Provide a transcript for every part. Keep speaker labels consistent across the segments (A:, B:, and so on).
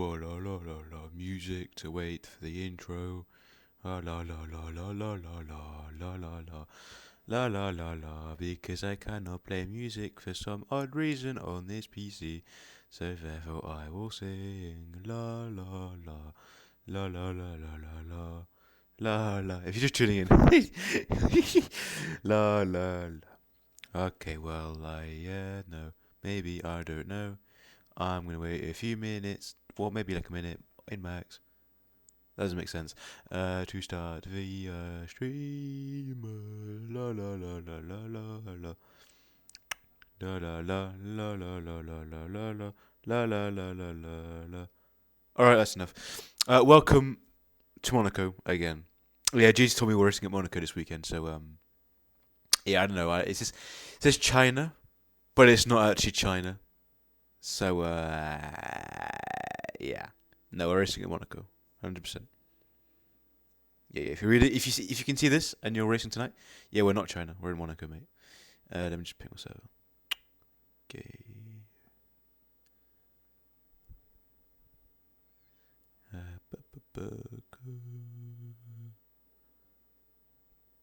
A: ba la la la la. Music to wait for the intro. La la la la la la la la la la la. La la la la, because I cannot play music for some odd reason on this PC. So therefore I will sing la la la. La la la la la la. La la. If you're just tuning in. La la la. Okay, well, I no. Maybe, I don't know. I'm gonna wait a few minutes, or maybe like a minute in max. That doesn't make sense. To start the stream. La la la la la la la. La la la la la la la la la la la la la la la la. All right, that's enough. Welcome to Monaco again. Yeah, Jesus told me we're racing at Monaco this weekend, so yeah, I don't know. It says China, but it's not actually China. So yeah, no, we're racing at Monaco, 100%. Yeah, if you read it, if you can see this and you're racing tonight, yeah, we're not China, we're in Monaco, mate. Let me just pick myself. Okay.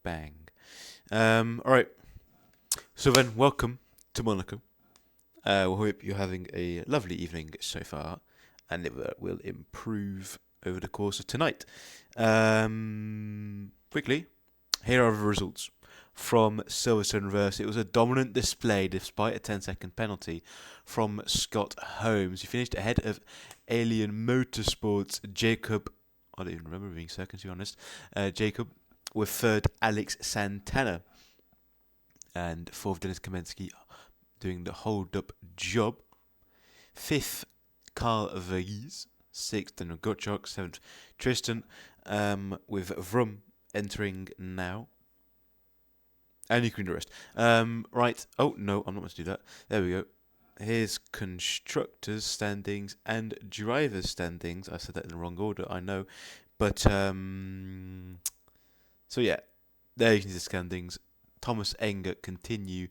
A: Bang. All right. So then, welcome to Monaco. We hope you're having a lovely evening so far, and it will improve over the course of tonight. Quickly, here are the results from Silverstone Reverse. It was a dominant display despite a 10-second penalty from Scott Holmes. He finished ahead of Alien Motorsports' Jacob. I don't even remember being second, to be honest. Jacob, with third Alex Santana, and fourth Dennis Kamensky doing the hold-up job. Fifth, Carl Vergis. Sixth, Daniel Gottschalk. Seventh, Tristan, with Vroom entering now. And you can do the rest. Right. Oh, no, I'm not meant to do that. There we go. Here's constructors' standings and drivers' standings. I said that in the wrong order, I know. But, so yeah. There you can see the standings. Thomas Enger continue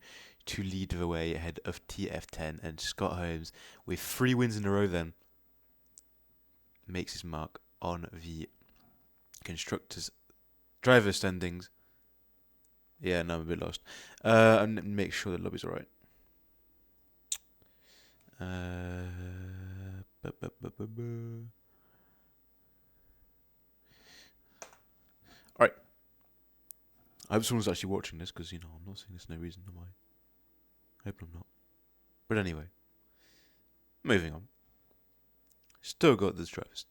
A: to lead the way ahead of TF10, and Scott Holmes, with 3 wins in a row then, makes his mark on the constructors' driver standings. Yeah, no, I'm a bit lost. And make sure the lobby's alright. Alright. I hope someone's actually watching this, because, I'm not saying there's no reason, am I? I hope I'm not. But anyway. Moving on. Still got the drivers.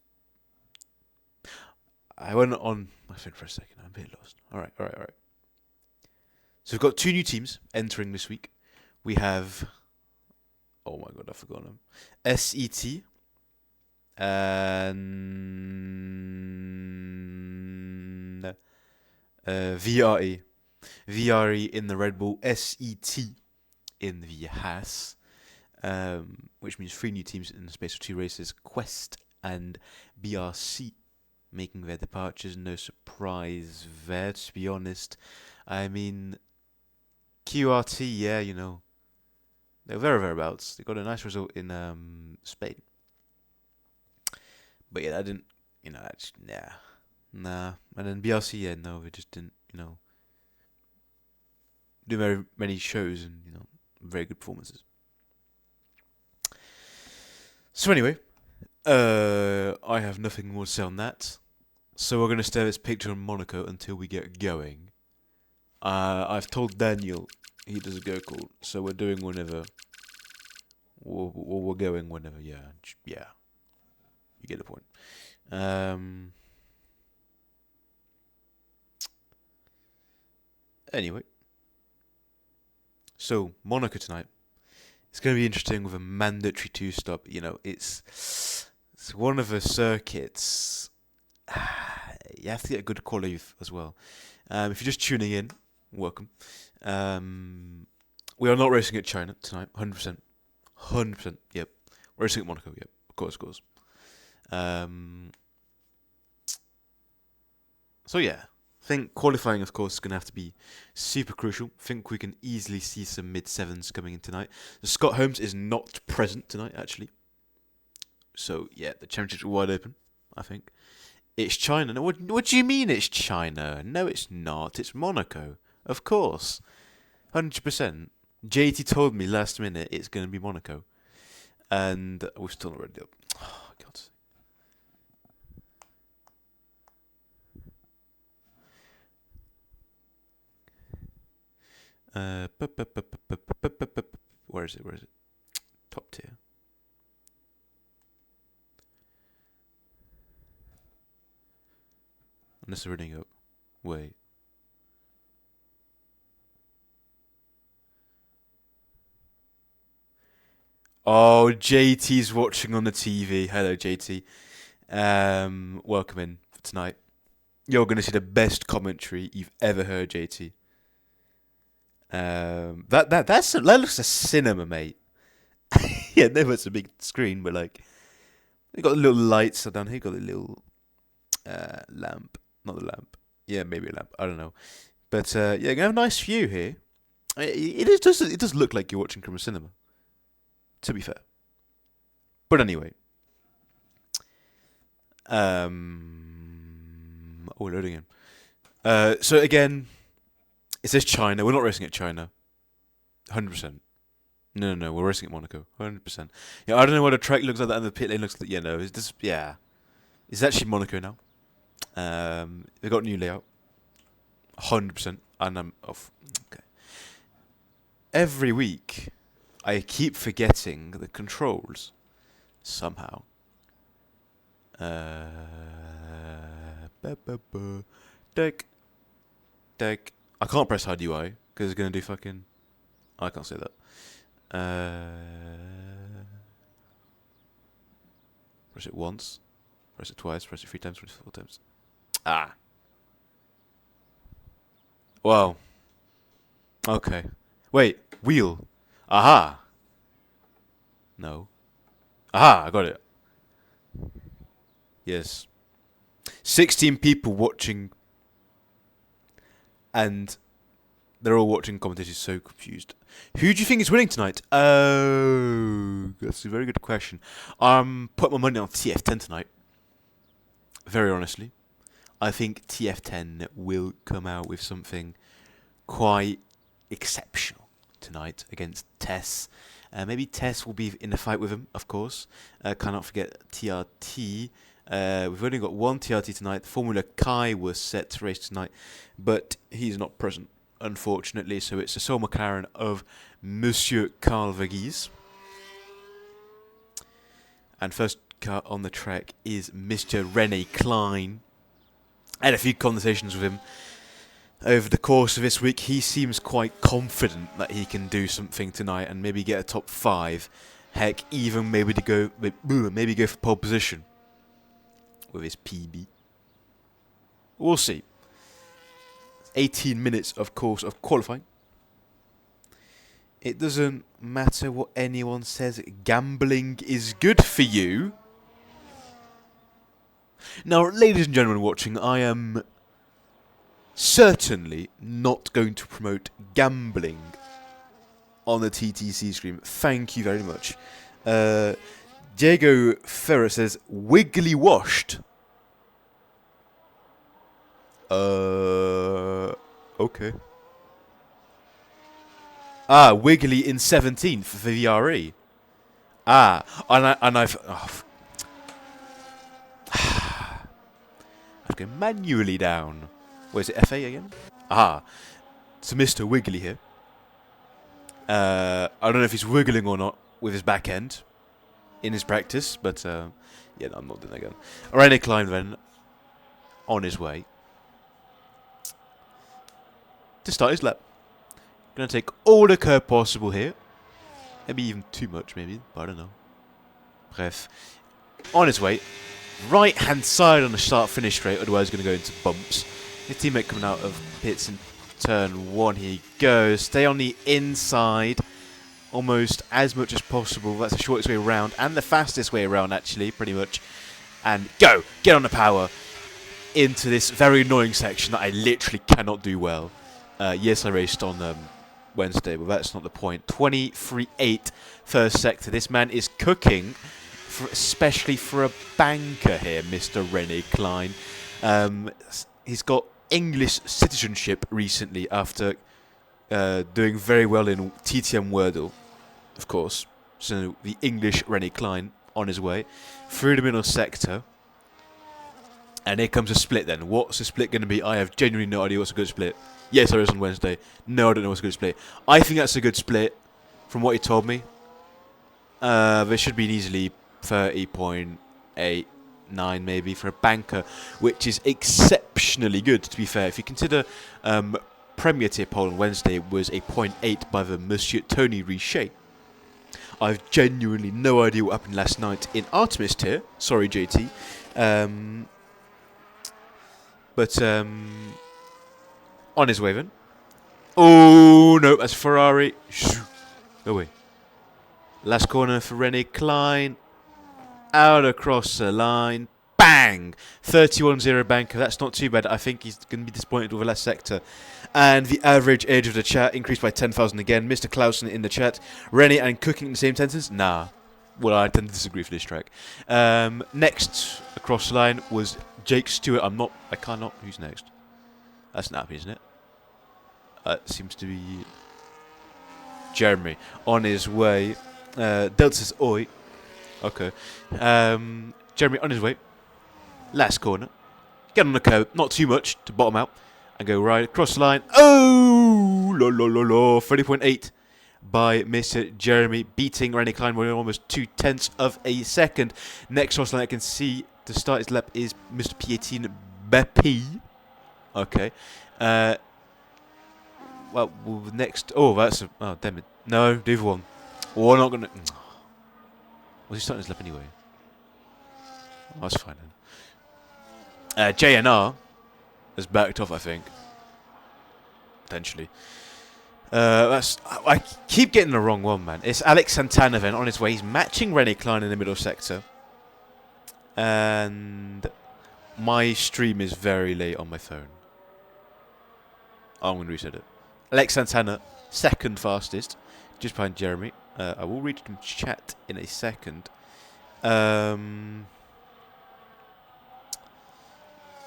A: I went on my phone for a second. I'm a bit lost. Alright. So we've got 2 new teams entering this week. We have... Oh my god, I forgot them. SET and VRE. VRE in the Red Bull, SET in the Haas, which means 3 new teams in the space of 2 races. Quest and BRC making their departures. No surprise there, to be honest. I mean, QRT, yeah, they're thereabouts. They got a nice result in Spain. But yeah, that didn't, that's, nah. And then BRC, yeah, no, they just didn't, do very many shows and, very good performances. So anyway, I have nothing more to say on that. So we're going to stare at this picture of Monaco until we get going. I've told Daniel he does a go call, so we're doing whenever. We're going whenever, yeah. You get the point. Anyway. So, Monaco tonight. It's going to be interesting with a mandatory 2-stop. It's one of the circuits. You have to get a good quality as well. If you're just tuning in, welcome. We are not racing at China tonight, 100%. 100%, yep. We're racing at Monaco, yep. Of course. So yeah, I think qualifying, of course, is going to have to be super crucial. I think we can easily see some mid-7s coming in tonight. Scott Holmes is not present tonight, actually. So, yeah, the championships are wide open, I think. It's China. No, what do you mean it's China? No, it's not. It's Monaco. Of course. 100%. JT told me last minute it's going to be Monaco. And we're still not ready up. Oh, God. Where is it? Top tier. Unless they're running up. Wait. Oh, JT's watching on the TV. Hello, JT. Welcome in for tonight. You're going to see the best commentary you've ever heard, JT. That looks a cinema, mate. Yeah, no, it's a big screen, but like, they got the little lights down here. Got the little lamp, not the lamp. Yeah, maybe a lamp. I don't know, but yeah, you have a nice view here. It does look like you're watching from a cinema. To be fair, but anyway, oh, loading in. So again, it says China. We're not racing at China. 100%. No, we're racing at Monaco. 100%. Yeah, I don't know what the track looks like that and the pit lane looks like. Yeah, no, it's actually Monaco now. They've got a new layout. 100%. And I'm off. Okay. Every week, I keep forgetting the controls. Somehow. Deck. I can't press hide UI because it's going to do fucking... I can't say that. Press it once. Press it twice. Press it 3 times. Press it 4 times. Ah. Wow. Okay. Wait. Wheel. Aha. No. Aha. I got it. Yes. 16 people watching. And they're all watching competition, so confused. Who do you think is winning tonight? Oh, that's a very good question. Put my money on TF10 tonight. Very honestly. I think TF10 will come out with something quite exceptional tonight against Tess. Maybe Tess will be in a fight with him, of course. Cannot forget TRT. We've only got one TRT tonight. Formula Kai was set to race tonight, but he's not present, unfortunately. So it's the sole McLaren of Monsieur Carl Verghese. And first car on the track is Mr. Rene Klein. I had a few conversations with him over the course of this week. He seems quite confident that he can do something tonight and maybe get a top 5. Heck, even maybe go for pole position with his PB. We'll see. 18 minutes, of course, of qualifying. It doesn't matter what anyone says. Gambling is good for you. Now, ladies and gentlemen watching, I am certainly not going to promote gambling on the TTC stream. Thank you very much. Diego Ferrer says, wiggly washed. Okay. Wiggly in 17th for VRE. And I've... I've gone manually down. Where's it, FA again? So Mr. Wiggly here. I don't know if he's wiggling or not with his back end in his practice, but yeah, no, I'm not doing that again. Rene Klein then, on his way to start his lap. Gonna take all the curb possible here. Maybe even too much, maybe, but I don't know. Bref. On his way. Right hand side on the start finish straight, otherwise going to go into bumps. His teammate coming out of pits in turn 1. Here he goes. Stay on the inside almost as much as possible. That's the shortest way around and the fastest way around, actually, pretty much. And go! Get on the power into this very annoying section that I literally cannot do well. Yes, I raced on Wednesday, but that's not the point. 23.8 first sector. This man is cooking. especially for a banker here, Mr. René Klein. He's got English citizenship recently after doing very well in TTM Wordle, of course. So the English René Klein on his way through the middle sector. And here comes a split then. What's the split going to be? I have genuinely no idea what's a good split. Yes, there is on Wednesday. No, I don't know what's a good split. I think that's a good split from what he told me. There should be an easily 30.89 maybe for a banker, which is exceptionally good, to be fair. If you consider Premier tier poll on Wednesday was a 0.8 by the Monsieur Tony Richet. I've genuinely no idea what happened last night in Artemis tier. Sorry, JT. But on his way then. Oh, no, that's Ferrari. Away. Last corner for René Klein. Out across the line. Bang! 31-0 banker. That's not too bad. I think he's going to be disappointed with the last sector. And the average age of the chat increased by 10,000 again. Mr. Clausen in the chat. René and cooking in the same sentence? Nah. Well, I tend to disagree for this track. Next across the line was Jake Stewart. I cannot. Who's next? That's Nappy, isn't it? Seems to be Jeremy on his way. Delta says oi. Okay. Jeremy on his way. Last corner. Get on the curb. Not too much to bottom out. And go right across the line. Oh! 30.8 by Mr. Jeremy. Beating René Klein by almost 0.2 of a second. Next cross line I can see to start his lap is Mr. Pietine Bepi. Okay. Well, next... Oh, that's... Oh, damn it. No, the other one. Oh, I'm not going to... Was he starting his lap anyway? Oh, that's fine then. JNR has backed off, I think. Potentially. I keep getting the wrong one, man. It's Alex Santana then on his way. He's matching René Klein in the middle sector. And my stream is very late on my phone. I'm going to reset it. Alex Santana, second fastest, just behind Jeremy. I will read him chat in a second.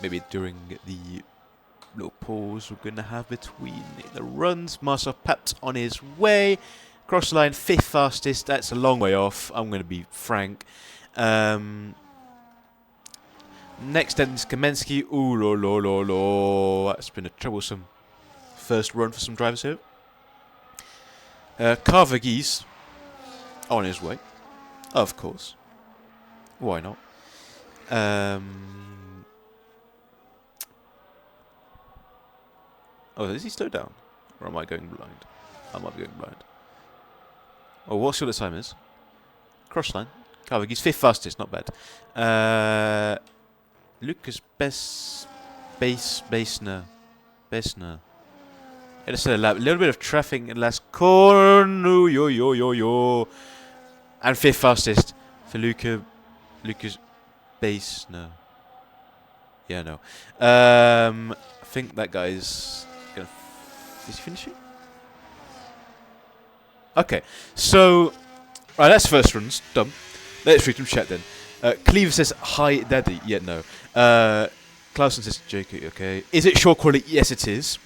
A: Maybe during the little pause we're going to have between the runs. Marcel Papt on his way. Cross the line, fifth fastest. That's a long way off. I'm going to be frank. Next, Dennis Kamensky. Ooh, lo. That's been a troublesome first run for some drivers here. Carver Geese on his way. Of course. Why not? Oh, is he slowed down? Or am I going blind? I might be going blind. Oh, we'll see what the time is. Cross line. Carver Geese, fifth fastest, not bad. Lucas Beisner. It is a little bit of traffic in last corner. Yo. And fifth fastest for Lucas Beisner. Yeah, no. I think that guy's gonna. Is he finishing? Okay, so right, that's first runs done. Let's read from chat then. Cleaver says hi, Daddy. Yeah, no. Clausen says JK. Okay. Is it short quality? Yes, it is.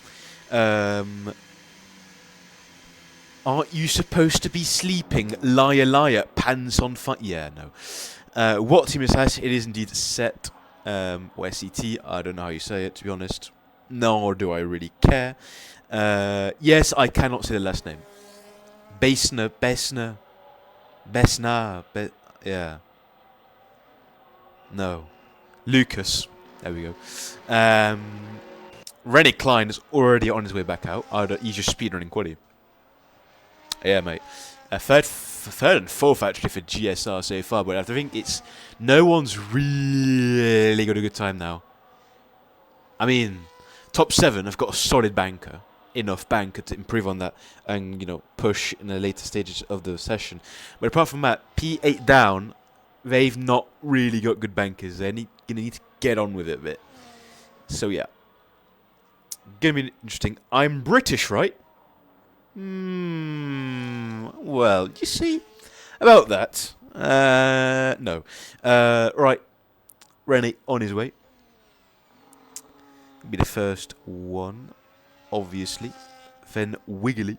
A: Aren't you supposed to be sleeping? Liar. Pants on fire. Yeah, no. What team is that? It is indeed set. Or SET. I don't know how you say it, to be honest. Nor do I really care. Yes, I cannot say the last name. Besner. Yeah. No. Lucas. There we go. René Klein is already on his way back out. He's just speedrunning quality. Yeah, mate. Third and fourth actually for GSR so far, but I think it's no one's really got a good time now. I mean, top 7 have got a solid banker, enough banker to improve on that and push in the later stages of the session. But apart from that, P8 down, they've not really got good bankers. They're gonna need to get on with it a bit. So yeah, gonna be interesting. I'm British, right? Well, you see, about that, No. Right. Rene on his way. Be the first one, obviously. Then Wiggly,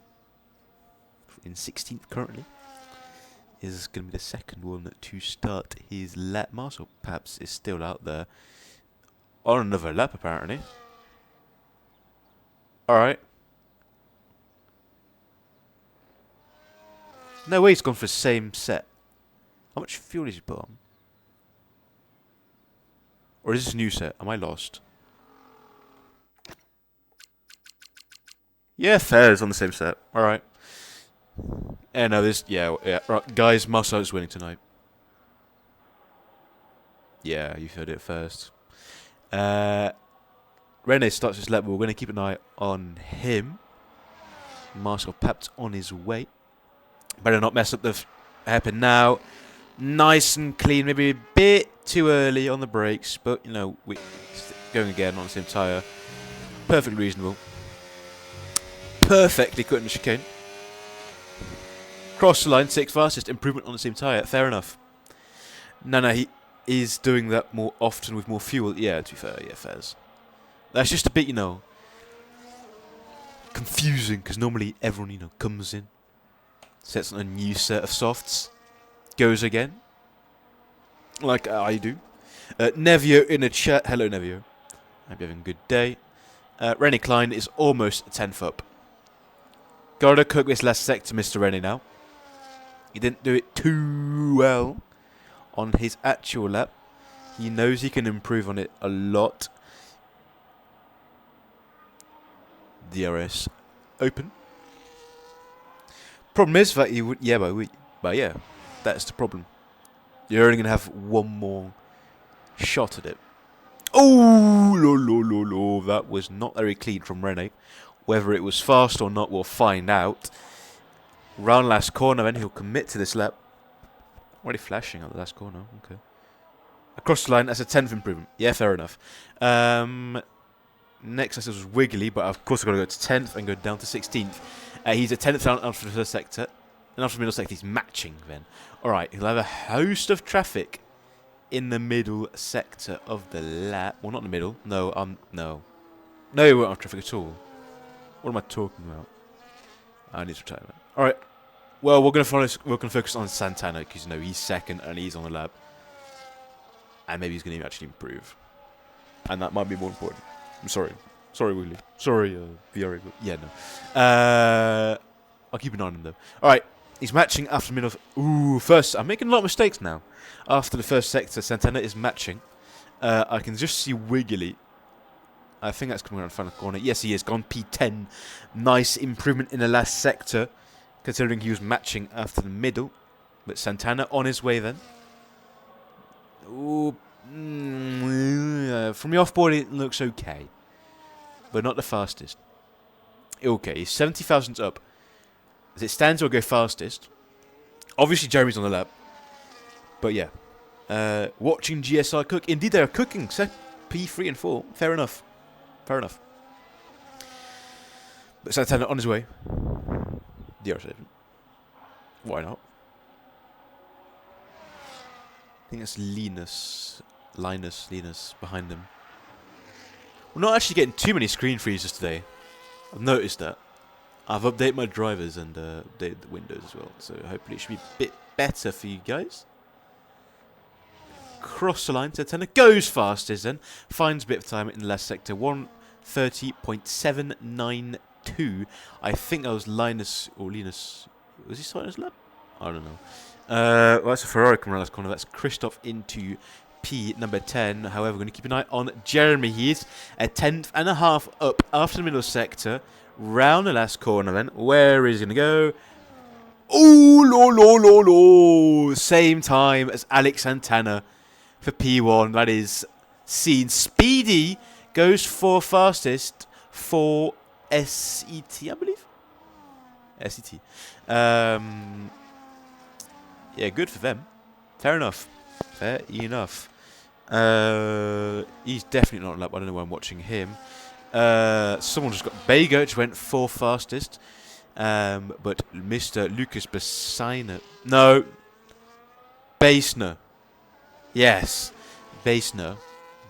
A: in 16th currently, is going to be the second one to start his lap. Marcel perhaps is still out there on another lap, apparently. Alright. No way he's gone for the same set. How much fuel is he put on? Or is this a new set? Am I lost? Yeah, Fair's on the same set. Alright. Yeah, no, this... Yeah, right. Guys, Marcel is winning tonight. Yeah, you heard it first. Rene starts his lap. We're going to keep an eye on him. Marcel Papt on his way. Better not mess up the hairpin now. Nice and clean. Maybe a bit too early on the brakes. But, you know, we going again on the same tyre. Perfectly reasonable. Perfectly cut in the chicane. Cross the line, 6th fastest. Improvement on the same tyre. Fair enough. No, he is doing that more often with more fuel. Yeah, to be fair, yeah, fairs. That's just a bit, you know, confusing, because normally everyone, you know, comes in, sets on a new set of softs, goes again, like I do. Nevio in a chat. Hello, Nevio. Hope you're having a good day. Rennie Klein is almost 10th up. Gotta cook this last sector, Mr. Rennie, now. He didn't do it too well on his actual lap. He knows he can improve on it a lot. DRS open. Problem is that you would, yeah, but yeah, that's the problem. You're only gonna have one more shot at it. Oh, that was not very clean from Rene. Whether it was fast or not, we'll find out. Round last corner, then he'll commit to this lap. Already flashing at the last corner. Okay. Across the line, that's a 10th improvement. Yeah, fair enough. Next, this was Wiggly, but of course I've got to go to 10th and go down to 16th. He's a 10th down after the first sector. And after the middle sector, he's matching then. Alright, he'll have a host of traffic in the middle sector of the lap. Well, not in the middle. No, no. No, he won't have traffic at all. What am I talking about? I need to retire that. Alright. Well, we're going to focus on Santana, because, you know, he's second and he's on the lap. And maybe he's going to actually improve. And that might be more important. I'm sorry. Sorry, Wiggly. Sorry, VR. Yeah, no. I'll keep an eye on him, though. Alright. He's matching after the middle of... Ooh, first... I'm making a lot of mistakes now. After the first sector, Santana is matching. I can just see Wiggly. I think that's coming around the final corner. Yes, he is. Gone P10. Nice improvement in the last sector, considering he was matching after the middle. But Santana on his way then. Ooh, from the off-board, it looks okay. But not the fastest. Okay, he's 70,000 up. As it stands, he'll go fastest. Obviously, Jeremy's on the lap. But yeah. Watching GSI cook. Indeed, they are cooking. Set P3 and 4. Fair enough. Fair enough. But Santana on his way. DR7. Why not? I think that's Linus behind them. We're not actually getting too many screen freezes today. I've noticed that. I've updated my drivers and updated the Windows as well. So hopefully it should be a bit better for you guys. Cross the line. Santana goes fastest then. Finds a bit of time in the last sector. 1:30.792. I think that was Linus or Linus. Was he starting his lap? I don't know. Well, that's a Ferrari coming around last corner. That's Christoph into P number 10. However, we're going to keep an eye on Jeremy. He is a 10th and a half up after the middle sector. Round the last corner then. Where is he going to go? Oh, same time as Alex Santana for P1. That is seen. Speedy goes for fastest for SET, I believe. SET. Yeah, good for them. Fair enough. Fair enough. He's definitely not on lap. I don't know why I'm watching him. Someone just got... Begoch went for fastest. But Mr. Lucas Bassina... No. Bassner. Yes. Bassner.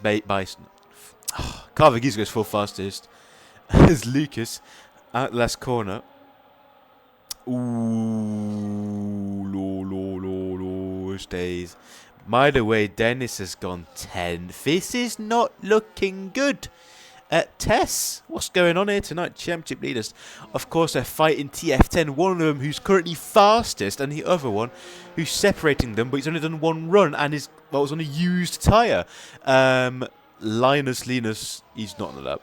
A: Bassner. Carvaghiz goes full fastest. As Lucas out last corner. Ooh, stays. By the way, Dennis has gone 10. This is not looking good. Tess, what's going on here tonight? Championship leaders. Of course, they're fighting TF10. One of them who's currently fastest, and the other one who's separating them, but he's only done one run and was on a used tyre. Linus, he's not on the lap.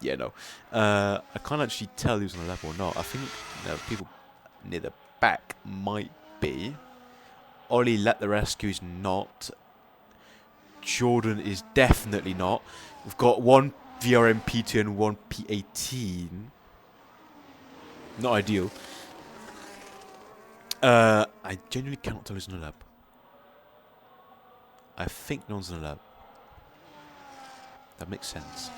A: Yeah, no. I can't actually tell who's on the lap or not. I think people near the back might be. Ollie Let the Rescue is not. Jordan is definitely not. We've got one VRM P2 and one P18. Not ideal. I genuinely cannot tell who's on the lap. I think no one's on the lap. That makes sense.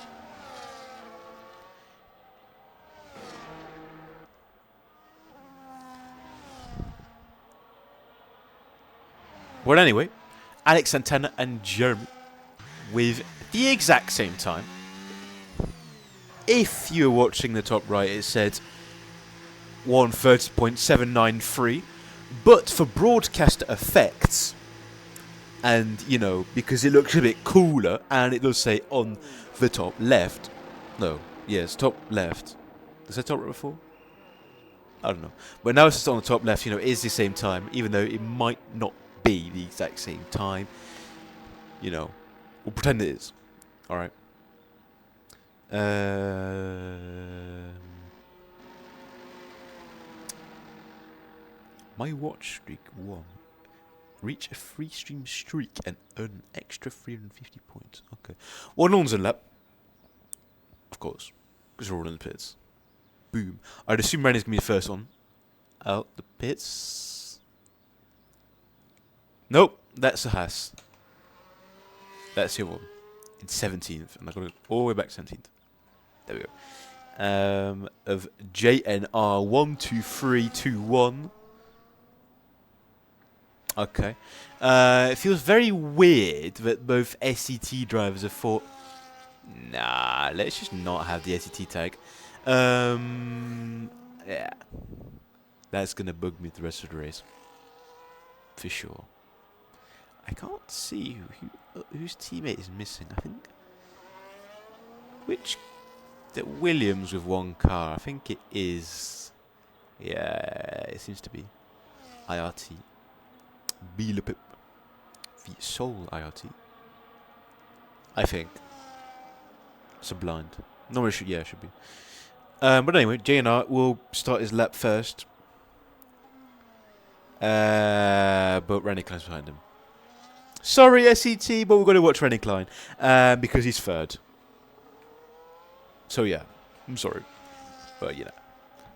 A: Well, anyway, Alex Santana and Jeremy with the exact same time. If you're watching the top right, it said 1:30.793, but for broadcaster effects, and because it looks a bit cooler, and it does say on the top left. No, yes, top left. Does it top right before? I don't know, but now it's just on the top left. It is the same time, even though it might not be the exact same time. We'll pretend it is. Alright. My watch streak 1. Reach a free stream streak and earn an extra 350 points. Okay. Well, no one's in lap. Of course. Because we're all in the pits. Boom. I'd assume Rennie's going to be the first one out the pits. Nope, that's a Haas. That's your one. In 17th. And I've got to go all the way back 17th. There we go. Of JNR12321. Okay. It feels very weird that both SCT drivers have thought, nah, let's just not have the SCT tag. Yeah. That's going to bug me the rest of the race. For sure. I can't see whose teammate is missing. I think that Williams with one car. I think it is. Yeah, it seems to be IRT. Bilepip. The Soul IRT. I think. Sublind. No, it should. Yeah, it should be. But anyway, JNR will start his lap first. But Rennie Klein's behind him. Sorry, SCT, but we're going to watch Rennie Klein because he's third. So yeah, I'm sorry, but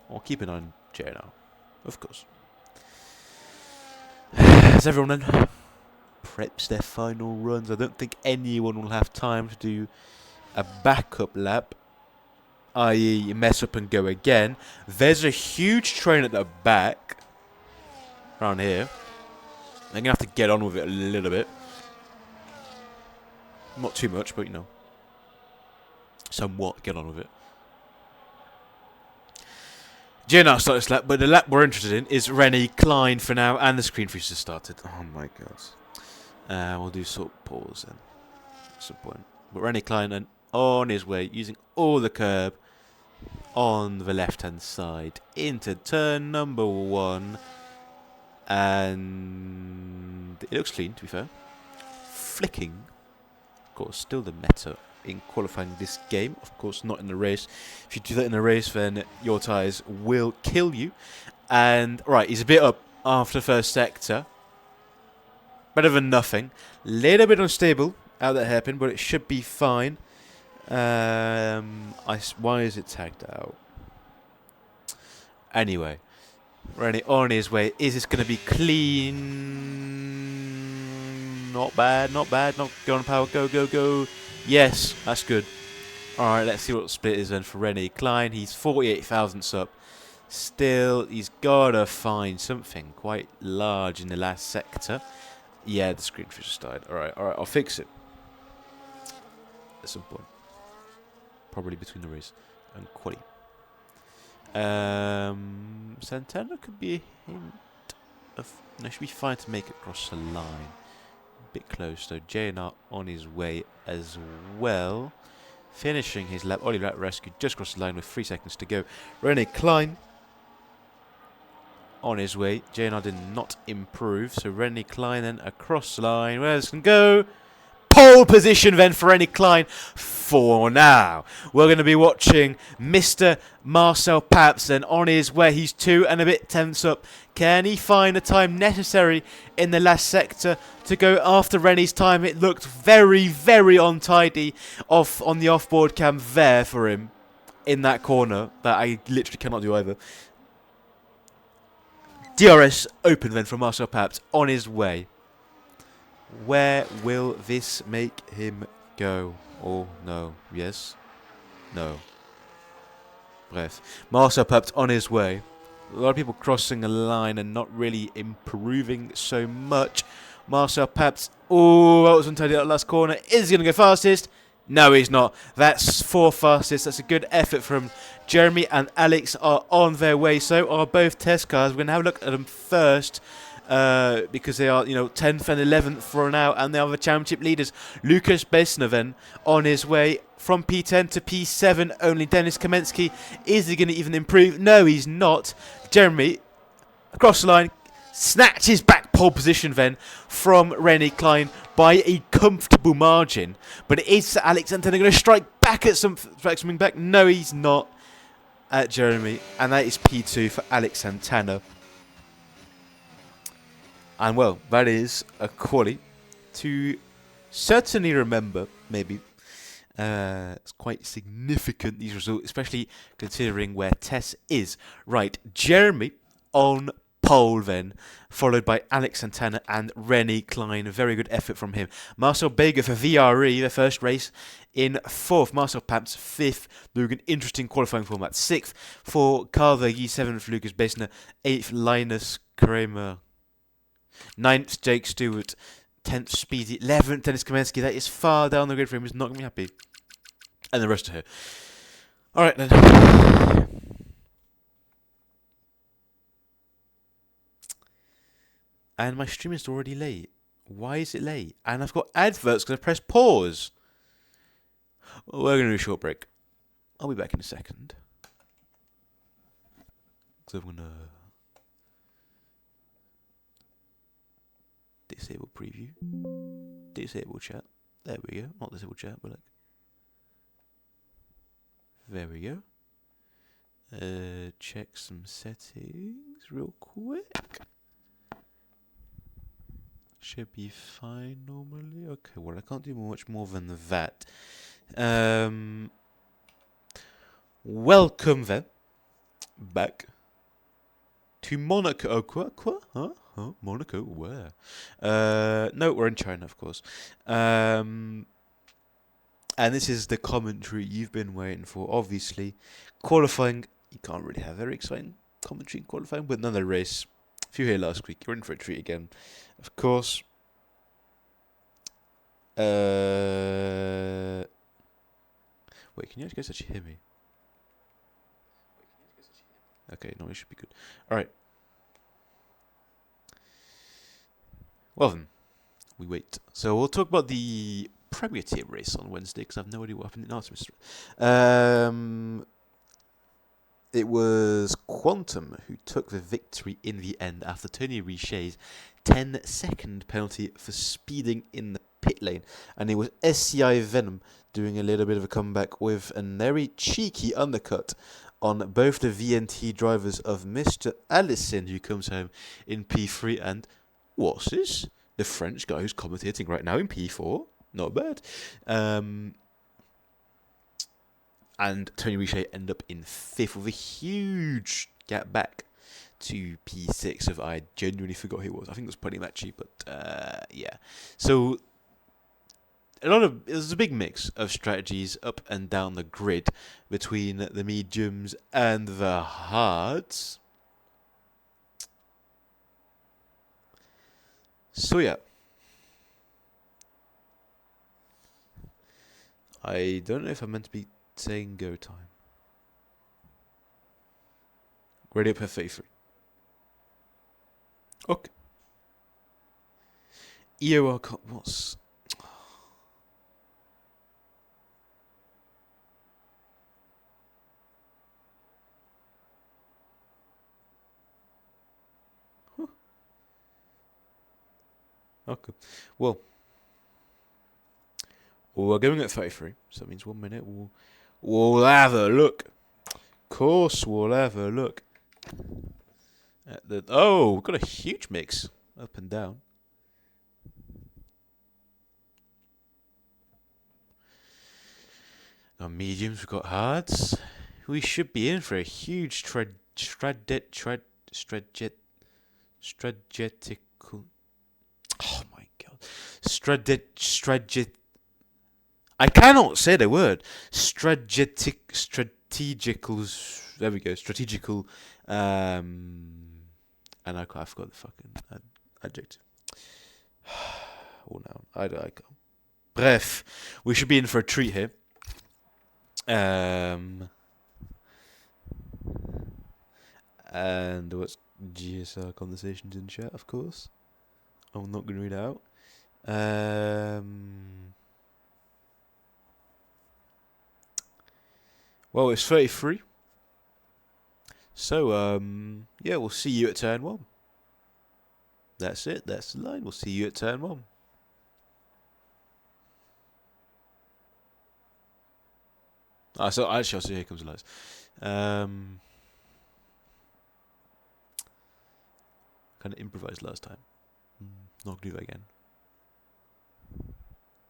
A: I'll keep an eye on JNR, of course. As everyone then preps their final runs, I don't think anyone will have time to do a backup lap, i.e. mess up and go again. There's a huge train at the back, around here. They're going to have to get on with it a little bit. Not too much, but somewhat get on with it. JNR started this lap, but the lap we're interested in is Rennie Klein for now, and the screen freeze has started. Oh my god. We'll do sort of pause then. At some point. But Rennie Klein and on his way, using all the curb on the left hand side into turn number 1. And it looks clean, to be fair. Flicking, of course, still the meta in qualifying this game. Of course, not in the race. If you do that in a race, then your tyres will kill you. And, right, he's a bit up after first sector. Better than nothing. Little bit unstable out that hairpin, but it should be fine. Why is it tagged out? Anyway. Rennie on his way. Is this going to be clean? Not bad, not bad. Not go on power. Go, go, go. Yes, that's good. Alright, let's see what the split is then for Rennie Klein. He's 48 thousandths up. Still, he's got to find something quite large in the last sector. Yeah, the screen just died. Alright, I'll fix it. At some point. Probably between the race and quali. Santana could be a hint of... No, should be fine to make it across the line. A bit close, though. JNR on his way as well. Finishing his lap. Ollie lap rescue just across the line with 3 seconds to go. Rene Klein on his way. JNR did not improve, so Rene Klein then across the line. Where this can go? Pole position then for Rene Klein. For now, we're going to be watching Mr. Marcel Paps then on his way. He's 2 and a bit tenths up. Can he find the time necessary in the last sector to go after Rene's time? It looked very, very untidy off on the off-board cam there for him in that corner that I literally cannot do either. DRS open then from Marcel Paps on his way. Where will this make him go? Oh, no. Yes? No. Bref. Marcel Paps on his way. A lot of people crossing a line and not really improving so much. Marcel Paps. Oh, that was untidy that last corner. Is he going to go fastest? No, he's not. That's 4 fastest. That's a good effort from Jeremy, and Alex are on their way. So are both test cars. We're going to have a look at them first. Because they are, 10th and 11th for now, and they are the championship leaders. Lucas Besneven on his way from P10 to P7. Only Dennis Kamensky. Is he going to even improve? No, he's not. Jeremy, across the line, snatches back pole position then from Rene Klein by a comfortable margin. But it is Alex Santana going to strike back at something back? No, he's not at Jeremy. And that is P2 for Alex Santana. And well, that is a quali to certainly remember, maybe. It's quite significant, these results, especially considering where Tess is. Right, Jeremy on pole then, followed by Alex Santana and Rene Klein. A very good effort from him. Marcel Bega for VRE, the first race in 4th. Marcel Paps 5th. Doing an interesting qualifying format. 6th for Carl Vergy, 7th Lucas Besner, 8th Linus Kramer. 9th, Jake Stewart. 10th, Speedy. 11th, Dennis Kamensky. That is far down the grid for him. He's not going to be happy. And the rest are here. Alright then. And my stream is already late. Why is it late? And I've got adverts because I pressed pause. Well, we're going to do a short break. I'll be back in a second. Because I'm going to... disable preview. Disable chat. There we go. Not disable chat, but like... There we go. Check some settings real quick. Should be fine normally. Okay, well I can't do much more than that. Welcome then back to Monaco. Oh, quoi? Huh? Monaco? Where? No, we're in China, of course. And this is the commentary you've been waiting for. Obviously, qualifying, you can't really have very exciting commentary in qualifying, but another race. If you were here last week, you're in for a treat again. Of course. Wait, can you guys actually hear me? Okay, no, it should be good. Alright. Well then, we wait. So we'll talk about the Premier Tier race on Wednesday, because I have no idea what happened in Artemis. It was Quantum who took the victory in the end after Tony Richet's 10-second penalty for speeding in the pit lane. And it was SCI Venom doing a little bit of a comeback with a very cheeky undercut on both the VNT drivers of Mr. Allison, who comes home in P3, and what's this? The French guy who's commentating right now in P4. Not bad. And Tony Richet ended up in 5th with a huge gap back to P6 of I genuinely forgot who it was. I think it was Pony Matchy, but yeah. So there's a big mix of strategies up and down the grid between the mediums and the hards. So yeah, I don't know if I'm meant to be saying go time. Ready up F33. Okay. EOR what's... Okay. Well, we're going at 33, so that means 1 minute. We'll have a look. Of course, we'll have a look at the... Oh, we've got a huge mix up and down. Got mediums, we've got hards. We should be in for a huge strategical... Oh my god. I cannot say the word. Strategical. There we go. Strategical. And I forgot the fucking adjective. Oh no. I can't. Bref. We should be in for a treat here. And what's GSR conversations in chat, of course. I'm not going to read it out. Well, it's 33. So, yeah, we'll see you at turn 1. That's it. That's the line. We'll see you at turn 1. So actually, I'll see. Here comes the lights. Kind of improvised last time. Not gonna do that again. I'm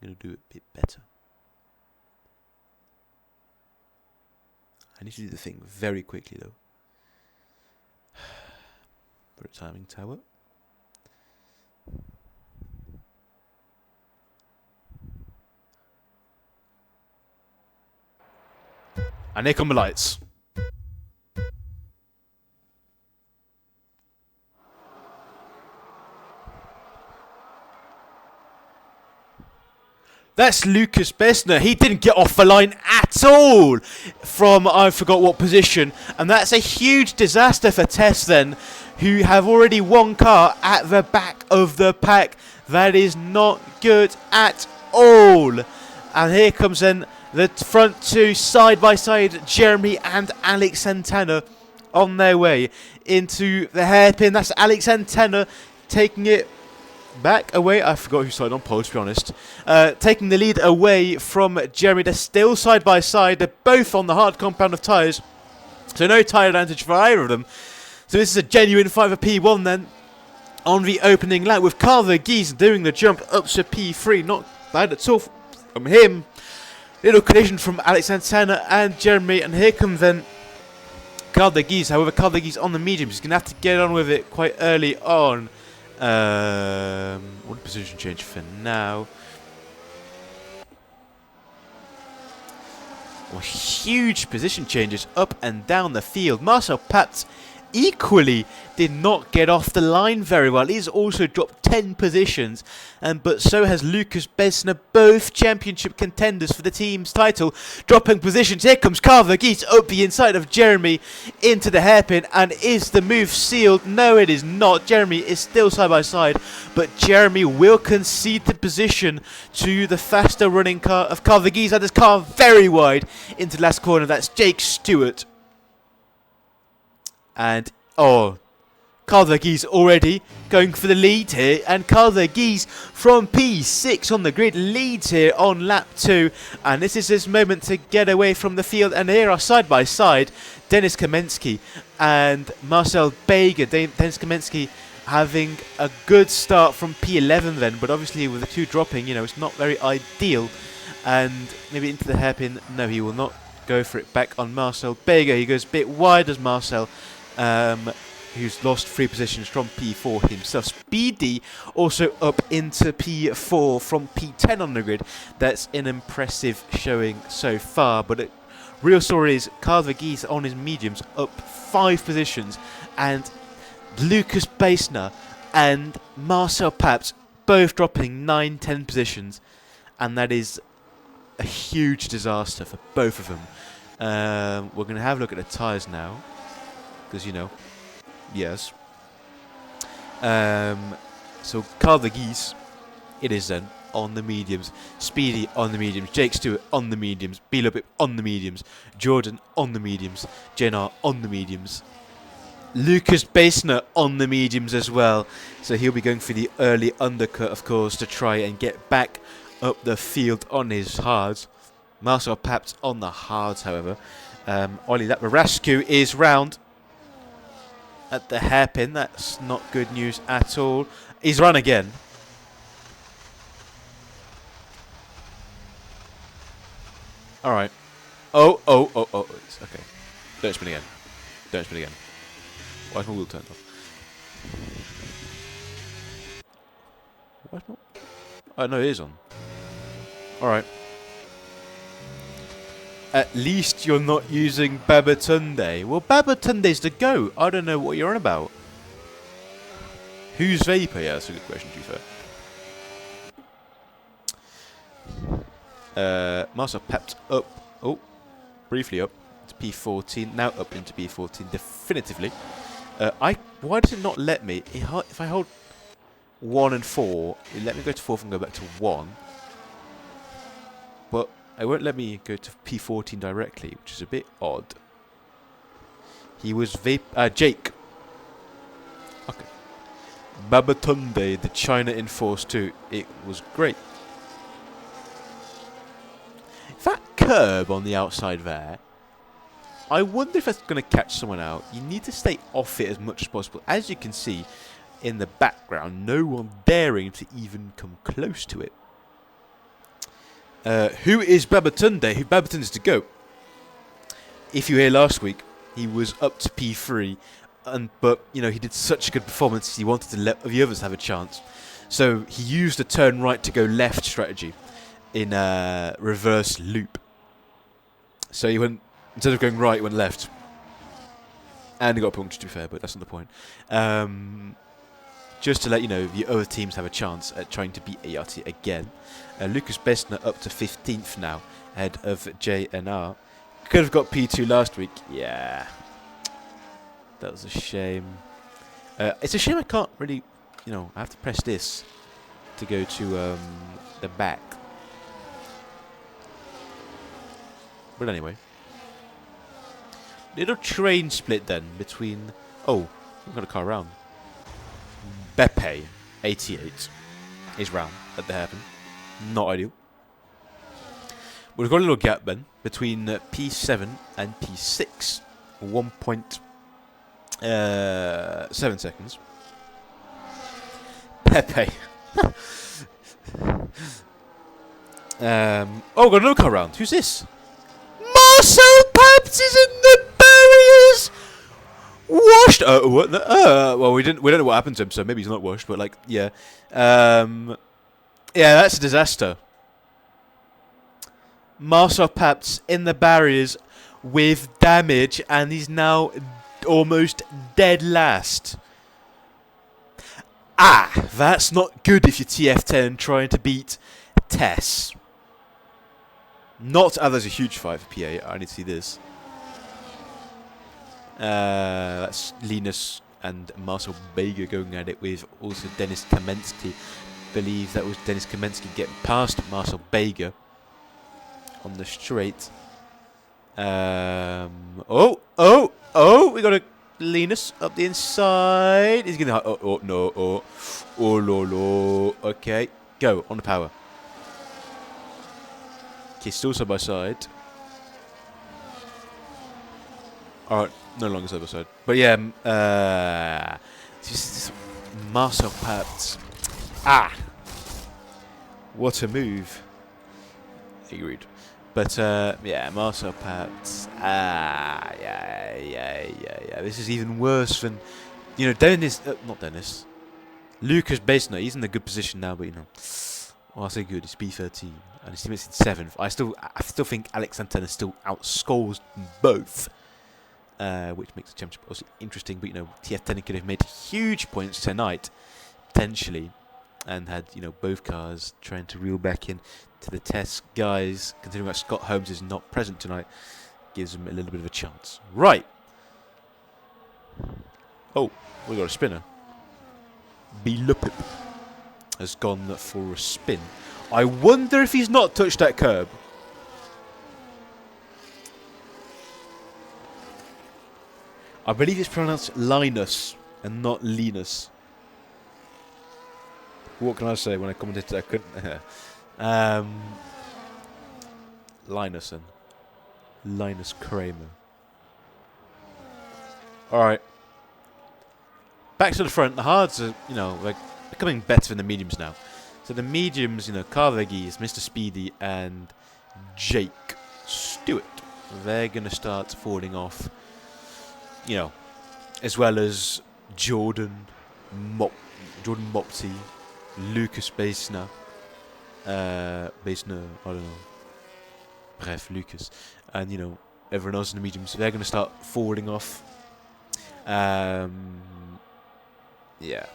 A: gonna do it a bit better. I need to do the thing very quickly though. Put a timing tower. And here come the lights. That's Lukas Besner. He didn't get off the line at all from I forgot what position. And that's a huge disaster for Tess then, who have already one car at the back of the pack. That is not good at all. And here comes then the front two side by side, Jeremy and Alex Santana on their way into the hairpin. That's Alex Santana taking it back away. I forgot who started on pole, to be honest. Taking the lead away from Jeremy. They're still side by side. They're both on the hard compound of tyres. So no tyre advantage for either of them. So this is a genuine 5 of P1 then on the opening lap with Carl Vergese doing the jump up to P3. Not bad at all from him. Little collision from Alex Santana and Jeremy. And here comes then Carl Vergese. However, Carl Vergese on the medium. He's going to have to get on with it quite early on. One position change for now. Well, huge position changes up and down the field. Marcel Paps equally did not get off the line very well. He's also dropped 10 positions, but so has Lukas Besner, both championship contenders for the team's title, dropping positions. Here comes Carl Vergese up the inside of Jeremy into the hairpin, and is the move sealed? No, it is not. Jeremy is still side by side, but Jeremy will concede the position to the faster running car of Carl Vergese, and his car very wide into the last corner. That's Jake Stewart. And, Carl Vergese already going for the lead here. And Carl Vergese from P6 on the grid leads here on lap 2. And this is his moment to get away from the field. And here are side by side Dennis Kamensky and Marcel Bega. Dennis Kamensky having a good start from P11 then. But obviously with the two dropping, it's not very ideal. And maybe into the hairpin. No, he will not go for it back on Marcel Bega. He goes a bit wide as Marcel. who's lost 3 positions from P4 himself. Speedy also up into P4 from P10 on the grid. That's an impressive showing so far, but the real story is Carl Vergese on his mediums up 5 positions, and Lucas Bassner and Marcel Paps both dropping 9-10 positions, and that is a huge disaster for both of them. We're going to have a look at the tyres now, because, you know, yes. So Carl Vergese, it is then, on the mediums. Speedy on the mediums. Jake Stewart on the mediums. Bielopip on the mediums. Jordan on the mediums. Jennar on the mediums. Lucas Bassner on the mediums as well. So he'll be going for the early undercut, of course, to try and get back up the field on his hards. Marcel Paps on the hards, however. Ollie Laparaescu is round at the hairpin. That's not good news at all. He's run again. Alright. Oh. Okay. Don't spin again. Don't spin again. Why is my wheel turned off? Why is my... Oh, no, it is on. Alright. At least you're not using Babatunde. Well, Babatunde's the GOAT. I don't know what you're on about. Who's Vapor? Yeah, that's a good question, to be fair. Marcel Paps up. Oh, briefly up to P14. Now up into P14 definitively. Why does it not let me? If I hold 1 and 4, it let me go to 4th and go back to 1. But it won't let me go to P14 directly, which is a bit odd. He was Jake. Okay. Babatunde, the China Enforce 2. It was great. That curb on the outside there, I wonder if that's going to catch someone out. You need to stay off it as much as possible. As you can see in the background, no one daring to even come close to it. Who is Babatunde? Who Babatunde's to go? If you were here last week, he was up to P3, but you know he did such a good performance. He wanted to let the others have a chance, so he used a turn right to go left strategy in a reverse loop. So he went, instead of going right, he went left, and he got punched. To be fair, but that's not the point. Just to let you know, the other teams have a chance at trying to beat ART again. Lucas Bassner up to 15th now, ahead of JNR. Could have got P2 last week. Yeah. That was a shame. It's a shame I can't really, you know, I have to press this to go to the back. But anyway. Little train split then between... Oh, we've got a car round. Beppe, 88, is round at the hairpin. Not ideal. We've got a little gap then between P7 and P6. 1.7 seconds. Pepe. Oh, got another car round. Who's this? Marcel Paps is in the barriers! Washed. What? Well, we don't know what happened to him, so maybe he's not washed. But like, yeah, yeah, that's a disaster. Marcel Paps in the barriers with damage, and he's now almost dead last. That's not good if you're TF10 trying to beat Tess. Not. There's a huge fight for PA. I need to see this. That's Linus and Marcel Bager going at it with also Dennis Kamensky. Believe that was Dennis Kamensky getting past Marcel Bager on the straight. We got a Linus up the inside. He's gonna. Okay, go on the power. Okay, still side by side. Alright, no longer side by side. But yeah, this Marcel Paps. What a move. Agreed. But yeah, Marcel Paps. Yeah. This is even worse than You know, Dennis, not Dennis, Lucas Bassner, he's in a good position now, but you know, well, I say good, he's B13, and his teammate's in 7th. I still think Alex Santana still outscores them both, which makes the championship also interesting. But you know, TF Tenny could have made huge points tonight, potentially, and had, you know, both cars trying to reel back in to the test. Guys, considering that Scott Holmes is not present tonight, gives him a little bit of a chance. Right. Oh, we got a spinner. Bilupip has gone for a spin. I wonder if he's not touched that curb. I believe it's pronounced Linus and not Linus. What can I say when I commented I couldn't? Linuson. Linus Kramer. Alright. Back to the front. The hards are, you know, like becoming better than the mediums now. So the mediums, you know, Carvegis, Mr. Speedy, and Jake Stewart, they're going to start falling off, you know, as well as Jordan Mopti, Lucas Bassner, I don't know. Bref, Lucas. And, you know, everyone else in the mediums, they're going to start falling off. Yeah.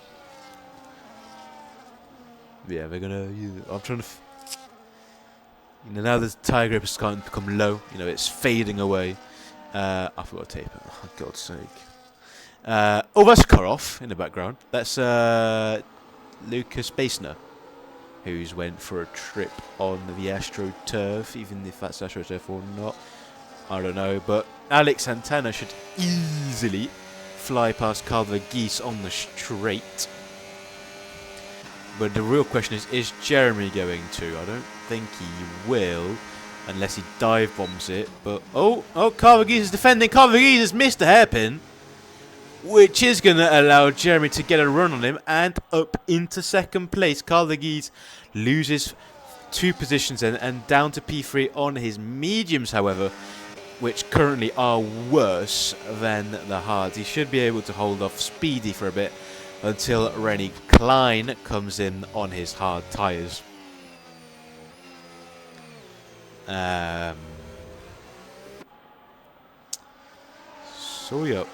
A: Yeah, they're gonna. I'm trying to. You know, now the tire grip is starting to become low. You know, it's fading away. I forgot to tape it. Oh, God's sake. Oh, that's Karov in the background. That's Lucas Bassner, who's went for a trip on the AstroTurf, even if that's AstroTurf or not. I don't know, but Alex Santana should easily fly past Carver Geese on the straight. But the real question is Jeremy going to? I don't think he will, unless he dive bombs it. But Carver Geese is defending. Carver Geese has missed a hairpin, which is going to allow Jeremy to get a run on him and up into second place. Carver Geese loses 2 positions and down to P3 on his mediums, however, which currently are worse than the hards. He should be able to hold off Speedy for a bit until Rennie Klein comes in on his hard tyres. So, yeah.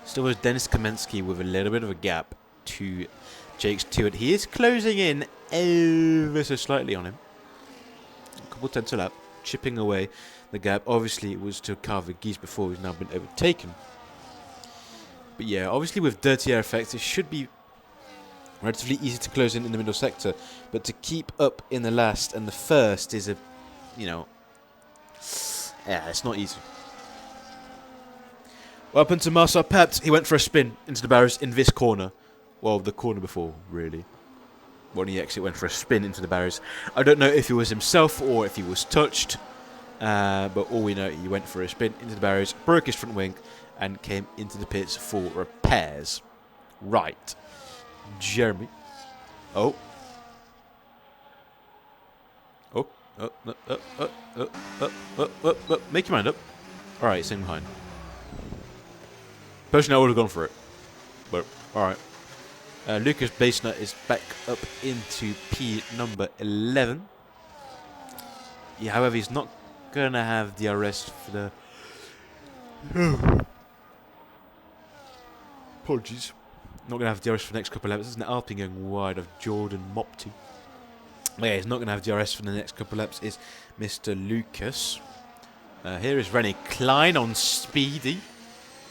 A: Still was Dennis Kamensky with a little bit of a gap to Jake Stewart. He is closing in ever so slightly on him. A couple tenths a lap, chipping away the gap. Obviously, it was to Carver Geese before. He's now been overtaken. But yeah, obviously with dirty air effects, it should be relatively easy to close in the middle sector. But to keep up in the last and the first is a, you know, yeah, it's not easy. What happened to Marcel Papt? He went for a spin into the barriers in this corner. Well, the corner before, really. When he exit went for a spin into the barriers. I don't know if it was himself or if he was touched. But all we know, he went for a spin into the barriers, broke his front wing, and came into the pits for repairs. Right. Jeremy. Oh. Make your mind up. Alright, same behind. Personally, I would have gone for it. But, alright. Lucas Bassner is back up into P number 11. Yeah, however, he's not going to have the arrest for the... Apologies. Not going to have DRS for the next couple of laps. There's an Alpine going wide of Jordan Mopti. Yeah, he's not going to have DRS for the next couple of laps. Is Mr. Lucas. Here is Rennie Klein on Speedy.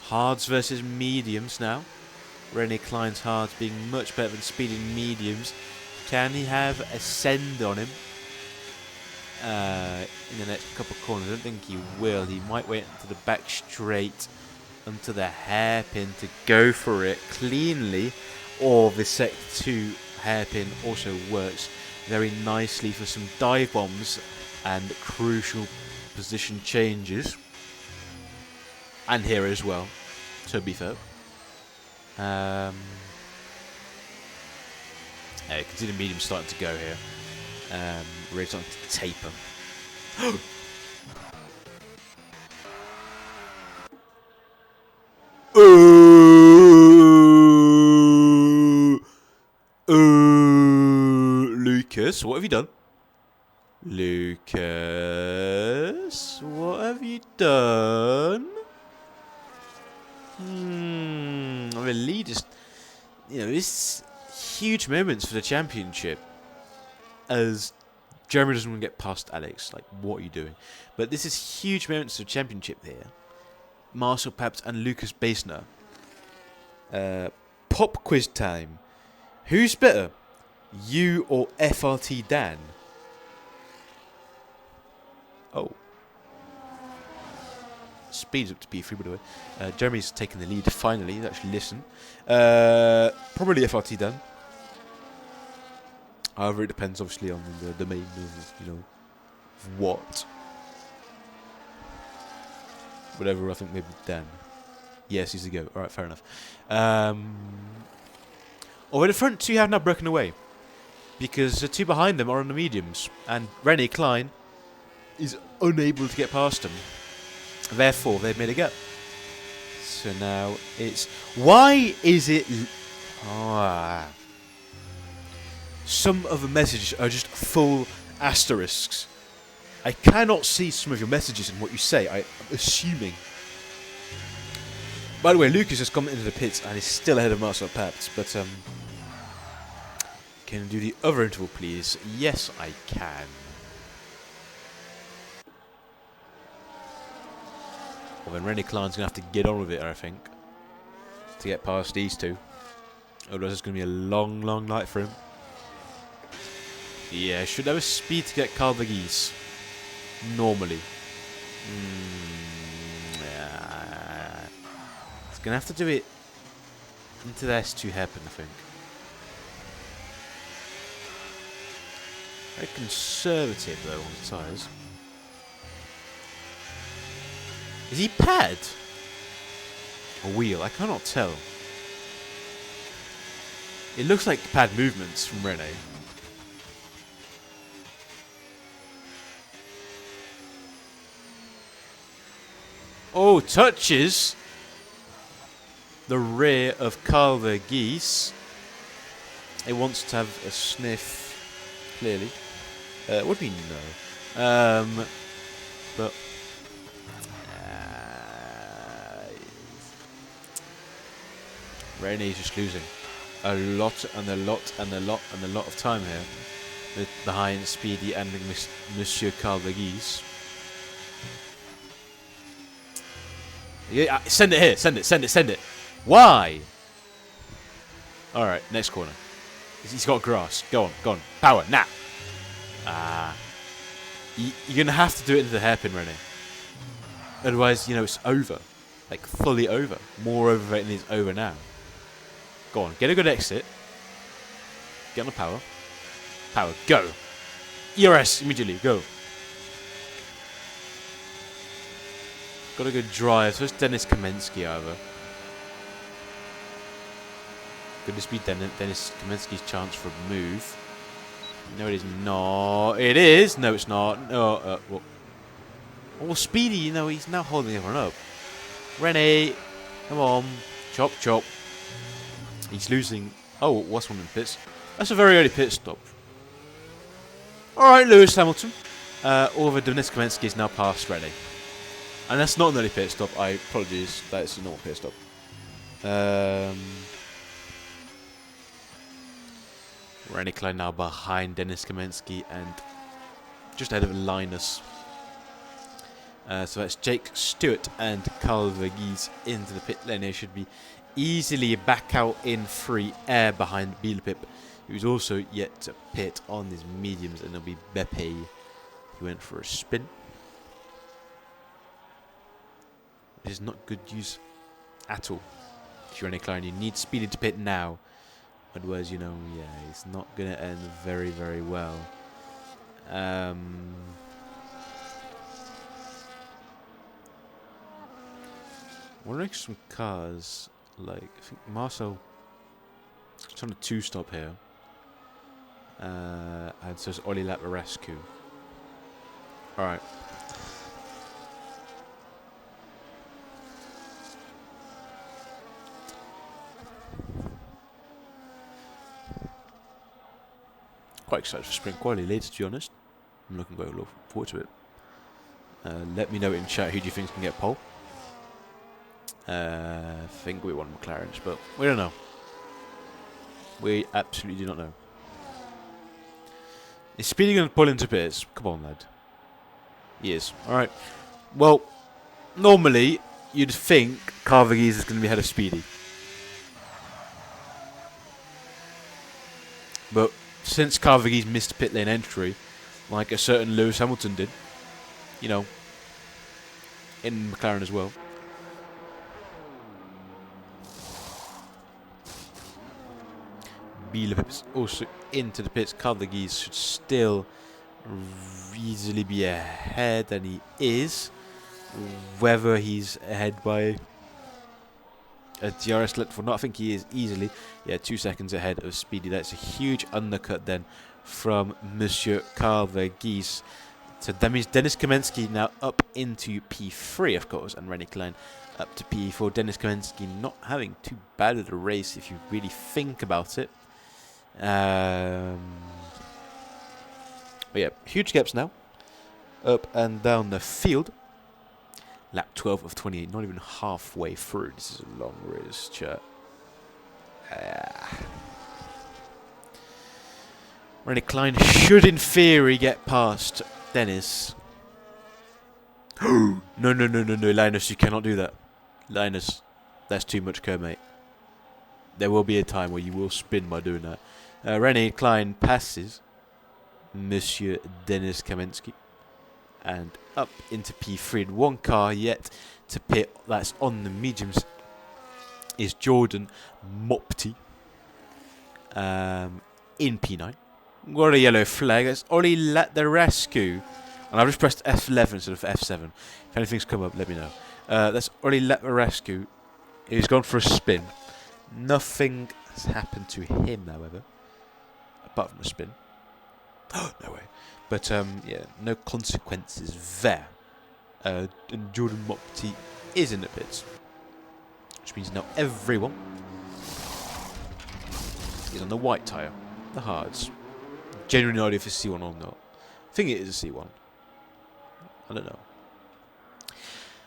A: Hards versus mediums now. Rennie Klein's hards being much better than Speedy mediums. Can he have a send on him in the next couple of corners? I don't think he will. He might wait until the back straight, onto the hairpin to go for it cleanly, or the Sector 2 hairpin also works very nicely for some dive bombs and crucial position changes. And here as well, to be fair. Yeah, you can see the medium starting to go here. Really starting to taper. Lucas, what have you done? Lucas, what have you done? The lead is, this huge moments for the championship as Jeremy doesn't want to get past Alex. Like, what are you doing? But this is huge moments for the championship here. Marcel Paps and Lucas Basner. Pop quiz time. Who's better? You or FRT Dan? Oh. Speeds up to P3, by the way. Jeremy's taking the lead finally. He's actually listened. Probably FRT Dan. However, it depends obviously on the domain of, what. Whatever, I think maybe Dan. Yes, he's the go. Alright, fair enough. Although the front two have now broken away. Because the two behind them are on the mediums. And Rennie Klein is unable to get past them. Therefore, they've made a gap. So now it's... Why is it... Some of the messages are just full asterisks. I cannot see some of your messages in what you say. I'm assuming. By the way, Lucas has come into the pits and is still ahead of Marcel Paps. But, can you do the other interval, please? Yes, I can. Well, then Rennie Klein's going to have to get on with it, I think. To get past these two. Otherwise, it's going to be a long, long night for him. Yeah, should have a speed to get Carl Vergees. Normally. Yeah. It's going to have to do it into the S2 hairpin, I think. Very conservative, though, on the tyres. Is he pad? Or wheel? I cannot tell. It looks like pad movements from Renault. Oh, touches the rear of Carl Vergees. It wants to have a sniff, clearly. What do we know? But Rene's just losing a lot and a lot and a lot and a lot of time here with behind Speedy and Monsieur Carl Vergees. Yeah, send it here. Send it. Why? Alright, next corner. He's got grass. Go on. Power, now. You're going to have to do it into the hairpin, Rene. Otherwise, it's over. Like, fully over. More over than it's over now. Go on, get a good exit. Get on the power. Power, go. ERS, immediately, go. Got a good drive. So it's Dennis Kamensky over. Could this be Dennis Kamensky's chance for a move? No, it is not. It is. No, it's not. No. Well, Speedy, he's now holding everyone up. Rene, come on. Chop. He's losing. Oh, what's one in pits? That's a very early pit stop. Alright, Lewis Hamilton. Over Dennis Kamensky is now past Rene. And that's not an early pit stop. I apologize. That's a normal pit stop. Rennie Klein now behind Dennis Kamensky and just ahead of Linus. So that's Jake Stewart and Carl Vergees into the pit lane. They should be easily back out in free air behind Bielpip, who's also yet to pit on his mediums, and it'll be Beppe. He went for a spin. It is not good news at all. If you're Rennie Klein, you need Speedy to pit now. Otherwise, it's not going to end very, very well. Wondering if some cars, I think Marcel is on a two-stop here. And so it's Olli Laparescu. Alright. quite excited for sprint quality later, to be honest. I'm looking quite forward to it. Let me know in chat who do you think can get pole. I think we want McLaren's, but we don't know. We absolutely do not know. Is Speedy going to pull into pits? Come on, lad. He is. Alright. Well, normally, you'd think Carvagese is going to be ahead of Speedy. But since Carvagese missed pit lane entry, like a certain Lewis Hamilton did, you know, in McLaren as well. Biela is also into the pits. Carvagese should still easily be ahead, and he is. Whether he's ahead by a DRS length or not, I think he is easily. Yeah, 2 seconds ahead of Speedy. That's a huge undercut then from Monsieur Carvagese. So that means Dennis Kamensky now up into P3, of course, and Rennie Klein up to P4. Dennis Kamensky not having too bad of a race if you really think about it. But yeah, huge gaps now. Up and down the field. Lap 12 of 28, not even halfway through. This is a long race, chat. Rennie Klein should, in theory, get past Dennis. No, Linus, you cannot do that. Linus, that's too much curb, mate. There will be a time where you will spin by doing that. Rennie Klein passes Monsieur Dennis Kamensky. And up into P3. And one car yet to pit that's on the mediums is Jordan Mopti in P9. Got a yellow flag. That's Ollie Latterescu. And I've just pressed F11 instead of F7. If anything's come up, let me know. That's Ollie Latterescu. He's gone for a spin. Nothing has happened to him, however, apart from a spin. No way. But, yeah, no consequences there. And Jordan Mopti is in the pits. Which means now everyone is on the white tyre. The hards. Genuinely no idea if it's C1 or not. I think it is a C1. I don't know.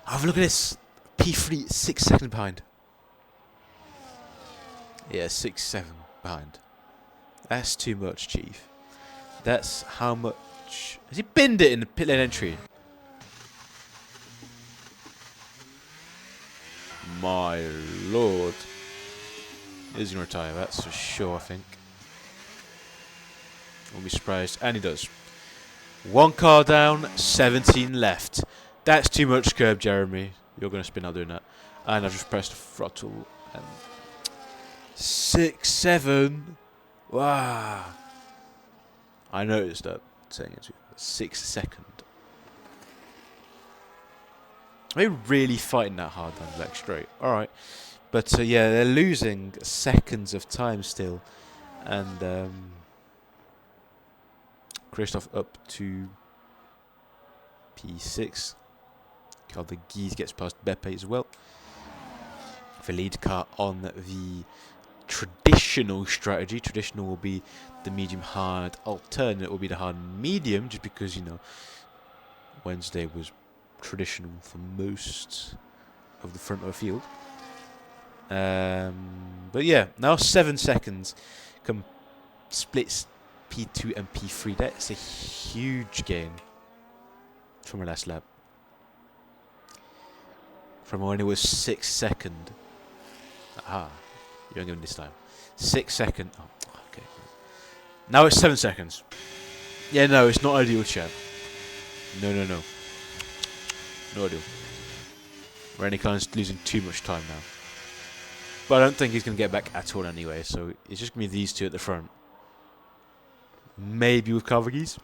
A: Have a look at this. P3, 6 seconds behind. Yeah, 6-7 behind. That's too much, Chief. That's how much. Has he binned it in the pit lane entry? My lord. He's going to retire, that's for sure, I think. Won't be surprised. And he does. One car down, 17 left. That's too much curb, Jeremy. You're going to spin out doing that. And I've just pressed the throttle. And 6-7. Wow. I noticed that saying it 6 second. Are they really fighting that hard down the back straight? Alright. But yeah, they're losing seconds of time still. And Christoph up to P6. Carvagese gets past Beppe as well. The lead car on the traditional strategy. Traditional will be the medium hard. Alternate will be the hard medium, just because, you know, Wednesday was traditional for most of the front of the field. But yeah, now 7 seconds can split P2 and P3. That's a huge gain from our last lap. From when it was 6 seconds. Aha. You don't give him this time. 6 seconds. Oh, okay. Now it's 7 seconds. Yeah, no, it's not ideal, chat. No. Not ideal. Rennie Klein's losing too much time now. But I don't think he's going to get back at all anyway, so it's just going to be these two at the front. Maybe with Carvagese.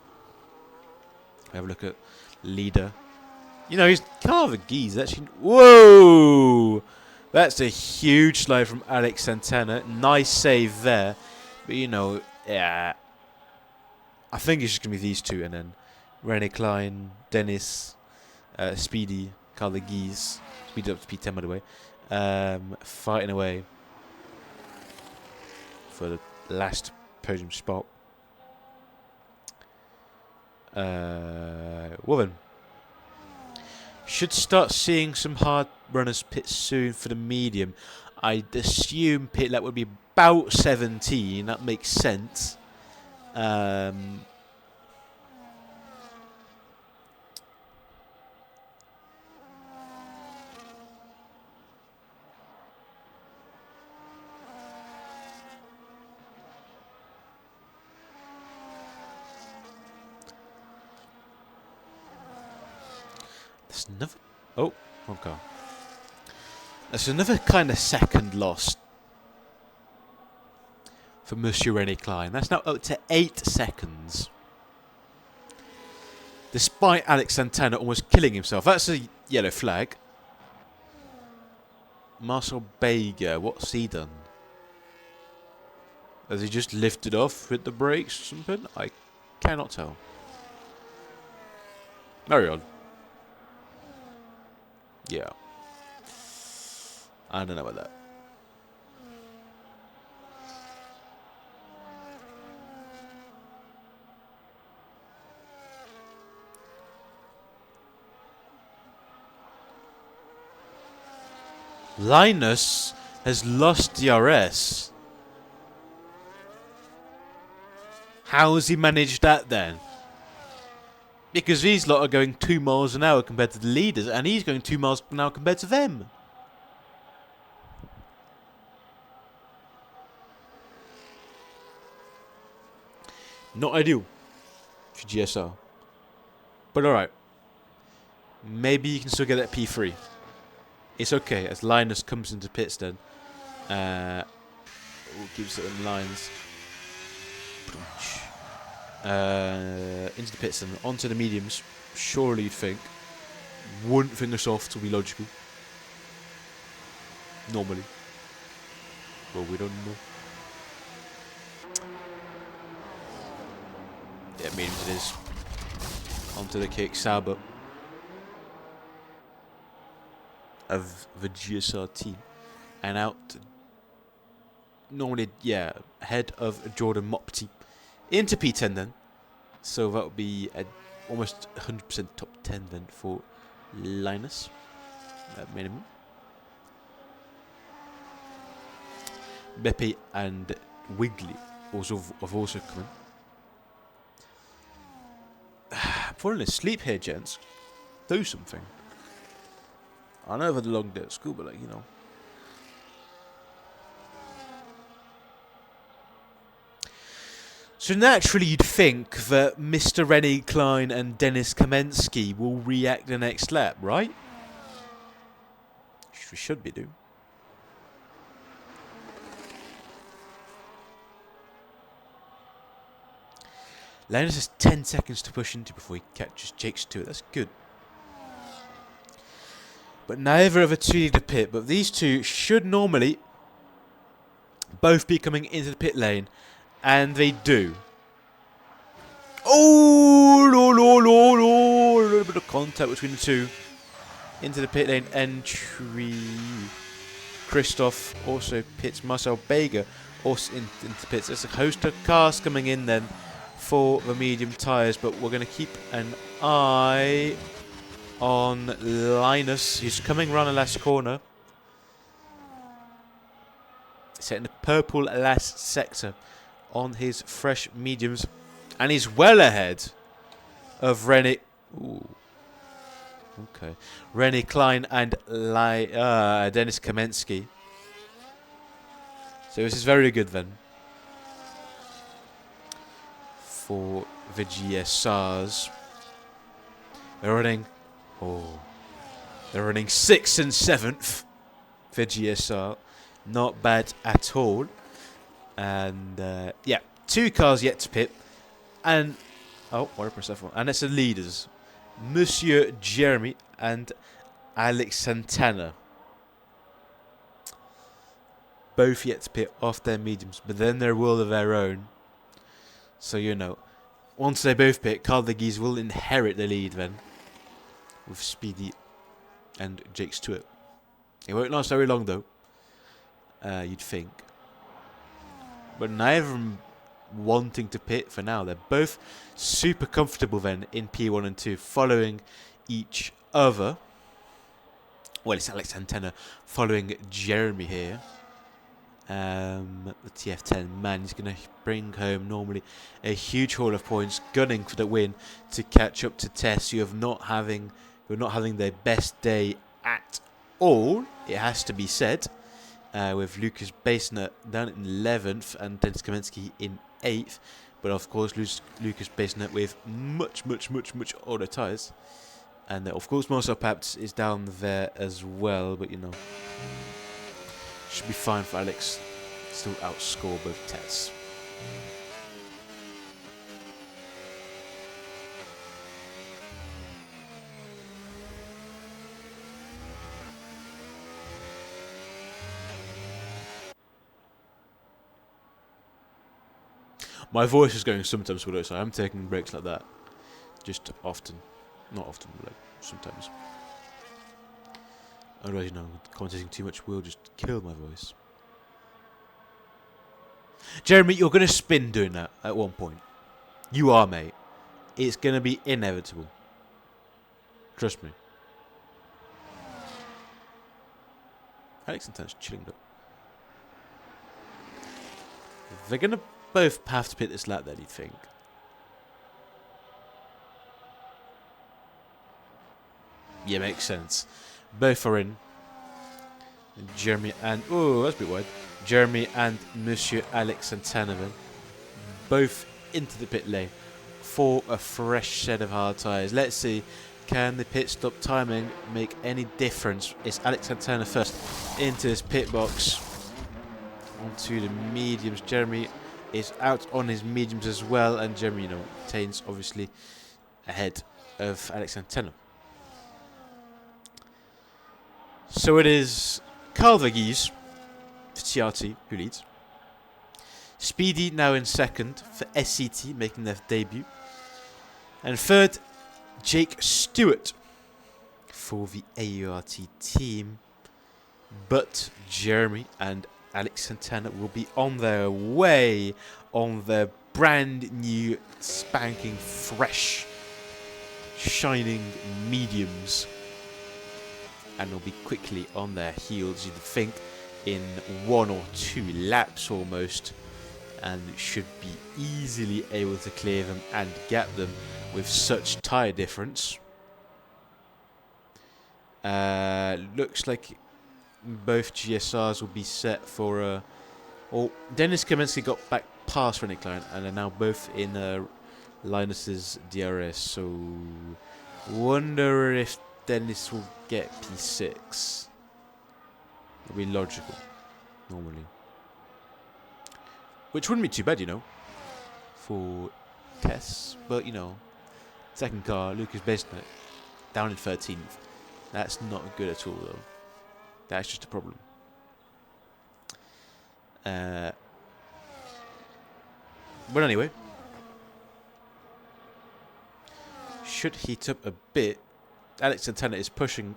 A: Have a look at leader. You know, he's Carvagese actually. Whoa! That's a huge slide from Alex Santana. Nice save there. But, you know, yeah. I think it's just going to be these two. And then Rennie Klein, Dennis, Speedy, Carvagese. Speedy up to P10, by the way. Fighting away for the last podium spot. Woven. Should start seeing some hard runners pit soon for the medium. I'd assume pit lap would be about 17. That makes sense. There's another. Oh, okay. There's another kind of second loss for Monsieur René Klein. That's now up to 8 seconds. Despite Alex Santana almost killing himself. That's a yellow flag. Marcel Bega, what's he done? Has he just lifted off with the brakes or something? I cannot tell. Very odd. Yeah. I don't know about that. Linus has lost DRS. How has he managed that then? Because these lot are going 2 miles an hour compared to the leaders, and he's going 2 miles an hour compared to them. Not ideal for GSR. But alright. Maybe you can still get that P3. It's okay, as Linus comes into pits then. We'll keep certain lines. Into the pits and onto the mediums. Surely you'd think. Wouldn't finger soft will be logical. Normally. Well, we don't know. Yeah, mediums it is. Onto the kick, Sauber. Of the GSR team. And out. Normally, yeah, head of Jordan Mopti. Into P10 then. So that would be almost 100% top 10 then for Linus. At minimum. Beppe and Wiggly have also come in. I'm falling asleep here, gents. Do something. I know I've had a long day at school, but you know. So naturally you'd think that Mr. René Klein and Dennis Kamensky will react the next lap, right? We should be doing. Linus has 10 seconds to push into before he catches Jake Stewart. That's good. But neither of the two lead the pit. But these two should normally both be coming into the pit lane. And they do. Oh, a little bit of contact between the two. Into the pit lane entry. Christoph also pits. Marcel Bega also into pits. There's a host of cars coming in then for the medium tyres. But we're going to keep an eye on Linus. He's coming round the last corner. Setting the purple last sector on his fresh mediums. And he's well ahead of René. Ooh. Okay. René Klein and Dennis Kamensky. So this is very good then. For the GSRs. They're running 6th and 7th for GSR. Not bad at all. And yeah, 2 cars yet to pit. And what a press F1. And it's the leaders. Monsieur Jeremy and Alex Santana. Both yet to pit off their mediums, but then their will of their own. So you know, once they both pit, Carl de Gies will inherit the lead then. With Speedy and Jake Stewart. It won't last very long though. You'd think. But neither of them wanting to pit for now. They're both super comfortable then in P1 and 2, following each other. Well, it's Alex Santana following Jeremy here. The TF10 man is going to bring home normally a huge haul of points, gunning for the win to catch up to Tess, who are not having their best day at all. It has to be said, with Lucas Bassner down in 11th and Dennis Kamensky in 8th, but of course Lucas Bassner with much older tyres. And of course, Marcel Paps is down there as well, but should be fine for Alex. Still outscore both Tess. My voice is going sometimes, so I'm taking breaks like that. Just often. Not often, but like sometimes. Otherwise, commentating too much will just kill my voice. Jeremy, you're going to spin doing that at one point. You are, mate. It's going to be inevitable. Trust me. Alex and Tan's chilling up. They're going to both have to pit this lap then, you'd think. Yeah, makes sense. Both are in. Jeremy and... Oh, that's a bit wide. Jeremy and Monsieur Alex Santana then. Both into the pit lane for a fresh set of hard tyres. Let's see, can the pit stop timing make any difference? It's Alex Santana first into this pit box. Onto the mediums. Jeremy is out on his mediums as well. And Jeremy, retains obviously ahead of Alex Santana. So it is Carl Vergese for TRT who leads. Speedy now in second for SCT, making their debut. And third, Jake Stewart for the AURT team. But Jeremy and Alex Santana will be on their way on their brand new, spanking, fresh, shining mediums. And will be quickly on their heels, you'd think, in 1 or 2 laps almost. And should be easily able to clear them and gap them with such tyre difference. Looks like both GSRs will be set for... Dennis Kamensky got back past Rennie Klein and are now both in Linus's DRS. So, wonder if Dennis will get P6. It'll be logical, normally. Which wouldn't be too bad, for Tess. But, second car, Lucas Bassner, down in 13th. That's not good at all, though. That's just a problem. But anyway. Should heat up a bit. Alex Santana is pushing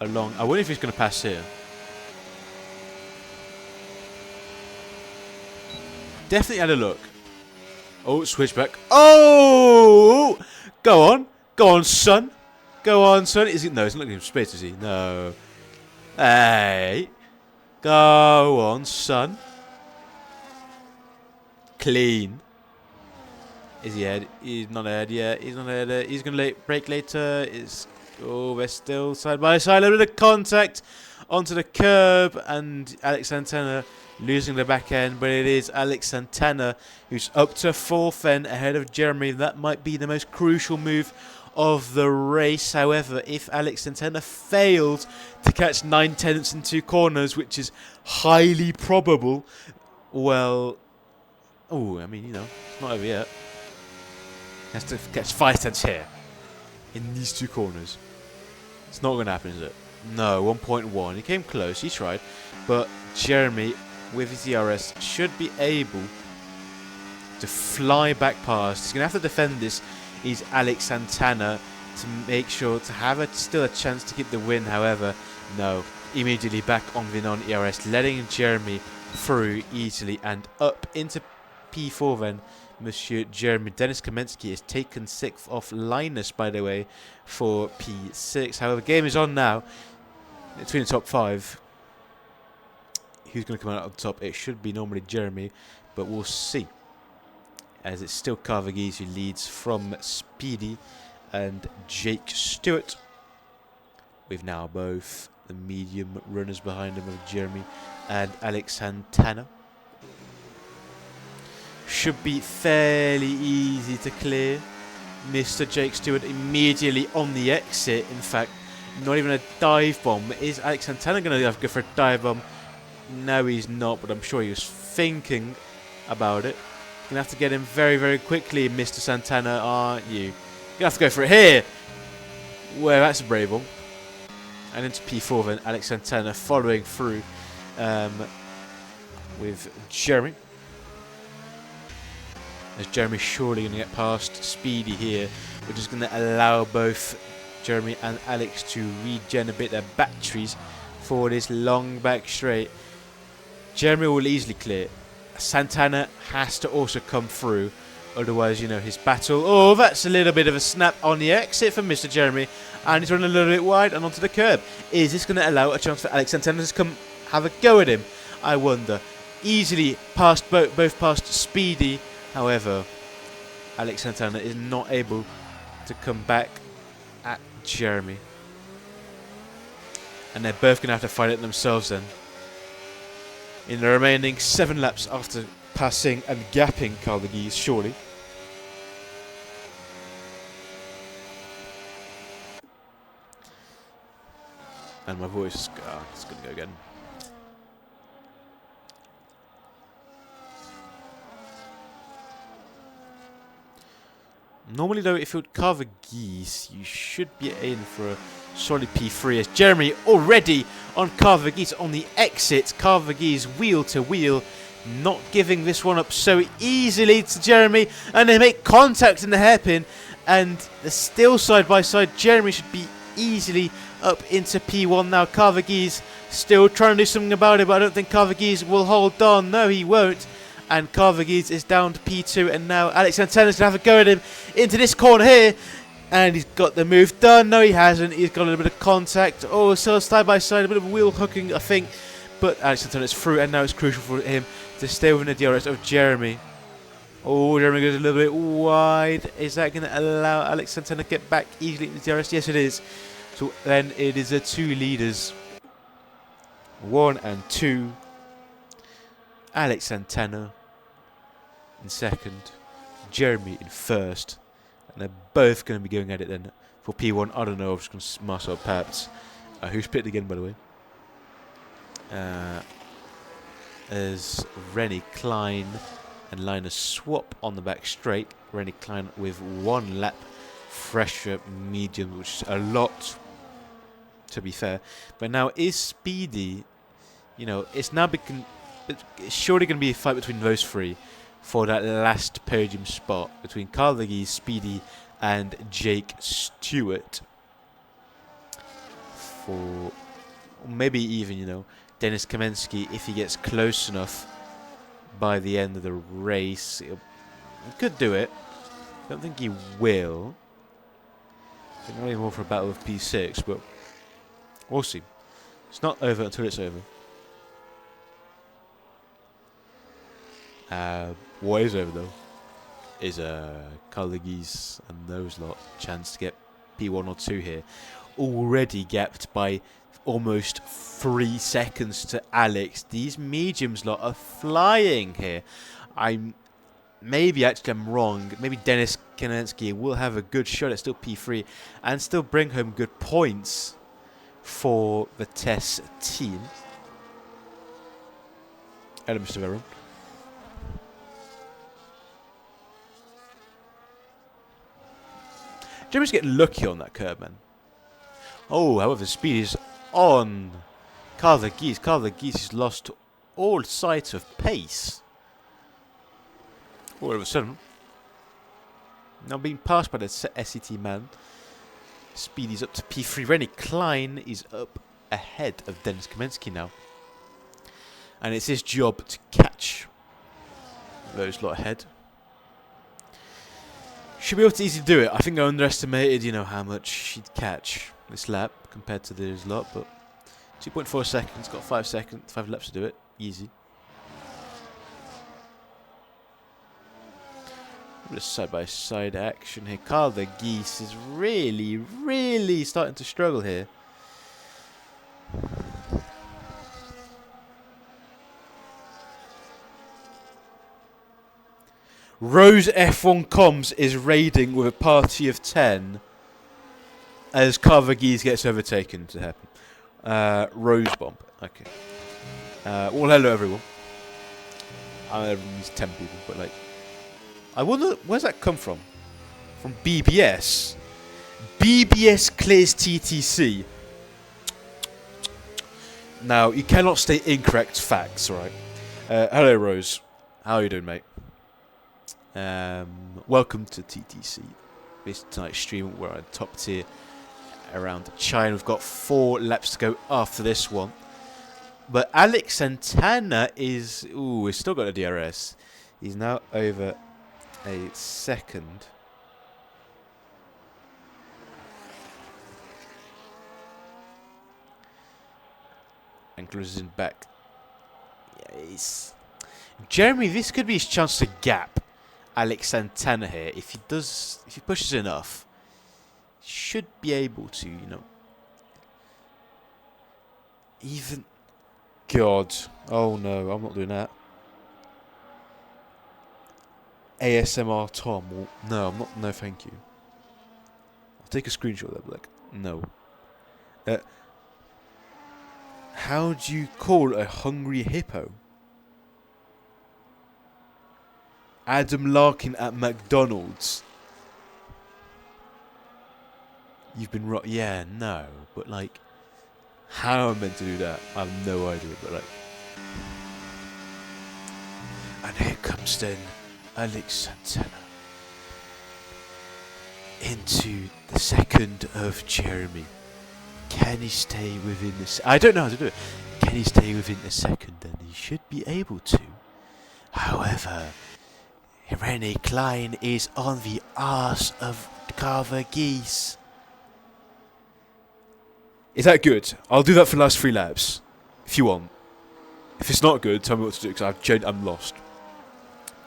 A: along. I wonder if he's going to pass here. Definitely had a look. Oh, switchback. Oh! Go on, son. Go on, son. Is it? No, he's not looking for space, is he? No. Hey. Go on, son. Clean. Is he ahead? He's not ahead yet. He's not ahead. He's going to brake later. They're still side by side. A little bit of contact onto the curb. And Alex Santana losing the back end. But it is Alex Santana who's up to 4th then ahead of Jeremy. That might be the most crucial move of the race. However, if Alex Santana failed to catch 9/10 in 2 corners, which is highly probable, well... Oh, I mean, it's not over yet. He has to catch 5/10 here. In these 2 corners. It's not going to happen, is it? No, 1.1. He came close. He tried. But Jeremy, with his DRS, should be able to fly back past. He's going to have to defend this. Is Alex Santana to make sure to have still a chance to keep the win. However, no. Immediately back on the non-ERS, letting Jeremy through easily and up into P4 then, Monsieur Jeremy. Dennis Kamensky is taken 6th off Linus, by the way, for P6. However, the game is on now. Between the top 5. Who's going to come out on top? It should be normally Jeremy, but we'll see. As it's still Carvagese who leads from Speedy and Jake Stewart. With now both the medium runners behind him of Jeremy and Alex Santana. Should be fairly easy to clear. Mr. Jake Stewart immediately on the exit. In fact, not even a dive bomb. Is Alex Santana going to have to go for a dive bomb? No, he's not, but I'm sure he was thinking about it. Going to have to get him very, very quickly, Mr. Santana, aren't you? You're going to have to go for it here. Well, that's a brave one. And into P4 then, Alex Santana following through with Jeremy. As Jeremy surely going to get past Speedy here, which is going to allow both Jeremy and Alex to regen a bit their batteries for this long back straight. Jeremy will easily clear. Santana has to also come through, otherwise, you know, his battle. Oh, that's a little bit of a snap on the exit from Mr. Jeremy, and he's running a little bit wide and onto the curb. Is this going to allow a chance for Alex Santana to come have a go at him? I wonder. Easily past both past Speedy. However, Alex Santana is not able to come back at Jeremy. And they're both going to have to fight it themselves then. In the remaining 7 laps after passing and gapping Carvagese, surely. And my voice is going to go again. Normally though, if you're Carvagese, you should be in for a solid P3 as Jeremy already on Carvagese on the exit. Carvagese wheel to wheel, not giving this one up so easily to Jeremy, and they make contact in the hairpin, and they're still side by side. Jeremy should be easily up into P1 now. Carvagese still trying to do something about it, but I don't think Carvagese will hold on. No, he won't. And Carvagese is down to P2, and now Alex Santana's going to have a go at him into this corner here. And he's got the move done. No, he hasn't. He's got a little bit of contact. Oh, so side by side, a bit of wheel hooking, I think. But Alex Santana's through, and now it's crucial for him to stay within the DRS of Jeremy. Oh, Jeremy goes a little bit wide. Is that going to allow Alex Santana to get back easily in the DRS? Yes, it is. So then it is the 2 leaders. 1 and 2. Alex Santana in second, Jeremy in first, and they're both going to be going at it then for P1. I don't know, I'm just going to smash up perhaps. Who's picked again, by the way? As Rennie Klein and Linus swap on the back straight. Rennie Klein with 1 lap fresher medium, which is a lot, to be fair. But now is Speedy, you know, it's now it's surely going to be a fight between those 3 for that last podium spot between Carvagese, Speedy, and Jake Stewart. For maybe even, you know, Dennis Kamensky, if he gets close enough by the end of the race. He could do it. I don't think he will. I think maybe more for a battle of P6, but we'll see. It's not over until it's over. What is over though is Carvagese and those lot chance to get P1 or 2 here. Already gapped by almost 3 seconds to Alex. These mediums lot are flying here. I'm wrong. Maybe Dennis Kamensky will have a good shot at still P3 and still bring home good points for the TES team. Hello, Mr. Veron. Jeremy's getting lucky on that curb, man. Oh, however, speed is on Carvagese. Carvagese has lost all sight of pace. All of a sudden, now being passed by the SET man. Speedy's up to P3. Rennie Klein is up ahead of Dennis Kamensky now. And it's his job to catch Rose a lot ahead. Should be able to easily do it. I think I underestimated, how much she'd catch this lap compared to this lot, but 2.4 seconds, got 5 laps to do it. Easy. Just side-by-side action here. Carl the Geese is really, really starting to struggle here. Rose F1 Comms is raiding with a party of 10 as Carver Geese gets overtaken to happen. Rose Bomb. Okay. Well, hello everyone. Everyone's 10 people, but I wonder, where's that come from? From BBS? BBS clears TTC. Now, you cannot state incorrect facts, right? Hello, Rose. How are you doing, mate? Welcome to TTC. This tonight's stream, we're on top tier around China. We've got 4 laps to go after this one. But Alex Santana is... Ooh, he's still got a DRS. He's now over a second. And closes in back. Yes. Jeremy, this could be his chance to gap Alex Santana here. If he pushes enough, he should be able to, even... God. Oh no, I'm not doing that. ASMR Tom. Well, no, I'm not. No, thank you. I'll take a screenshot of that, no. How do you call a hungry hippo? Adam Larkin at McDonald's. You've been right. Yeah, no, but how am I meant to do that? I have no idea, but and here comes then Alex Santana into the second of Jeremy. Can he stay within this? I don't know how to do it. Can he stay within the second? Then he should be able to. However, Rene Klein is on the arse of Carver Geese. Is that good? I'll do that for the last 3 laps, if you want. If it's not good, tell me what to do, because I'm lost.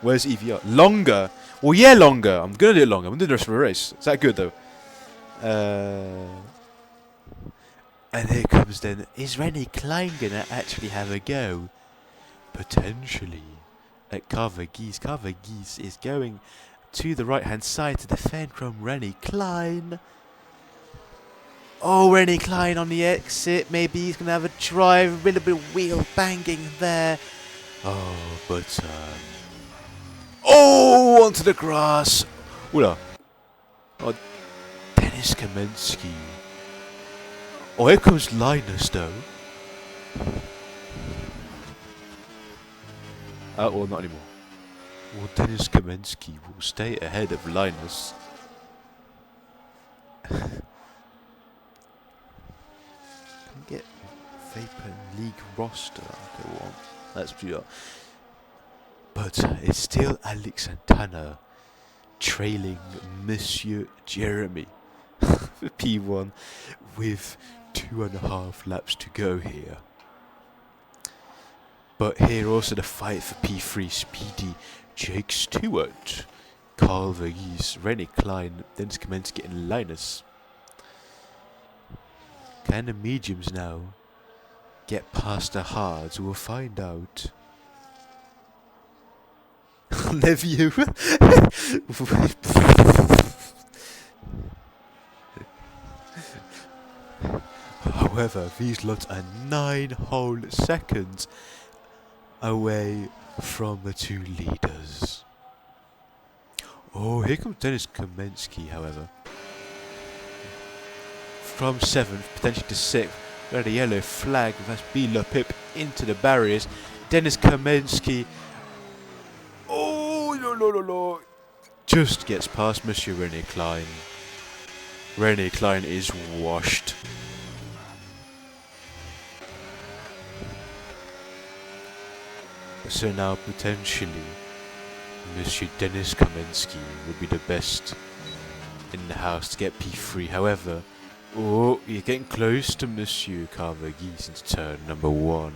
A: Where's EVR? Longer? Well, yeah, longer. I'm going to do it longer. I'm going to do the rest of the race. Is that good, though? And here comes then, is Rene Klein going to actually have a go? Potentially. At Carver Geese. Carver Geese is going to the right-hand side to defend from Rene Klein. Oh, Rene Klein on the exit. Maybe he's going to have a drive. A little bit of wheel banging there. Oh, but... Oh, onto the grass. Oula. Oh, Dennis Kamensky. Oh, here comes Linus, though. Well, not anymore. Well, Dennis Kamensky will stay ahead of Linus. Get Vapor League roster. Okay, well, let's do that. But it's still Alex Santana trailing Monsieur Jeremy for P1 with 2.5 laps to go here. But here also the fight for P3, Speedy, Jake Stewart, Carl Vergis, Rene Klein, Dennis Kamensky and Linus. Can the mediums now get past the hards? We'll find out. Leview. However, these lots are 9 whole seconds away from the 2 leaders. Oh, here comes Dennis Kamensky, however. From 7th, potentially to 6th. Got a yellow flag. That's B. Le Pip into the barriers. Dennis Kamensky. Oh, no. Just gets past Monsieur Rene Klein. Rene Klein is washed. So now potentially Monsieur Denis Kamensky would be the best in the house to get P3. However, oh, you're getting close to Monsieur Carver-Geese into turn number 1.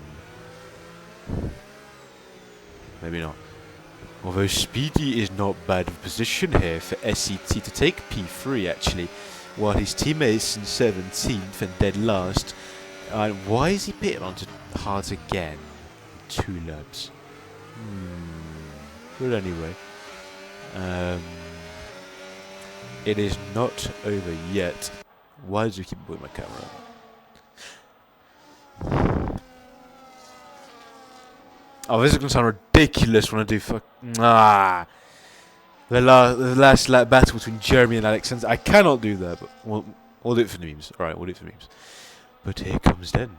A: Maybe not. Although Speedy is not bad of a position here for SCT to take P3 actually, while his teammate is in 17th and dead last. Why is he pitted onto Hart again? 2 laps. But anyway, it is not over yet. Why do you keep moving my camera? Oh, this is gonna sound ridiculous when I do the last lap battle between Jeremy and Alexander. I cannot do that, but we'll do it for the memes. Alright, we'll do it for the memes. But here comes then.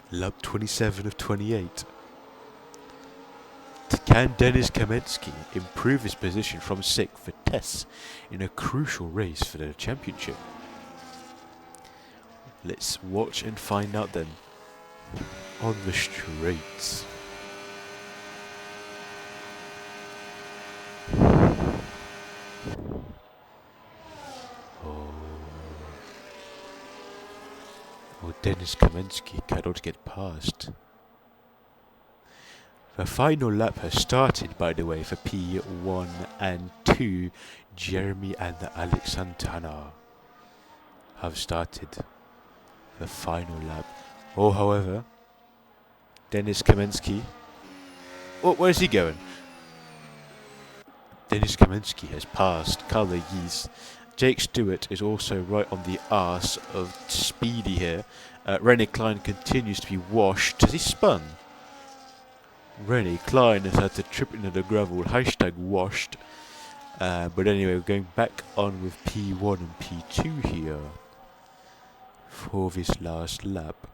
A: Lap 27 of 28. Can Denis Kamensky improve his position from 6th for Tess in a crucial race for the championship? Let's watch and find out then. On the straights. Denis Kamensky cannot get past. The final lap has started, by the way, for P1 and 2. Jeremy and Alex Santana have started the final lap. However, Denis Kamensky... where is he going? Denis Kamensky has passed Carver-Geese. Jake Stewart is also right on the arse of Speedy here. Rennie Klein continues to be washed. Has he spun? Rennie Klein has had to trip into the gravel. Hashtag washed. But anyway, we're going back on with P1 and P2 here for this last lap.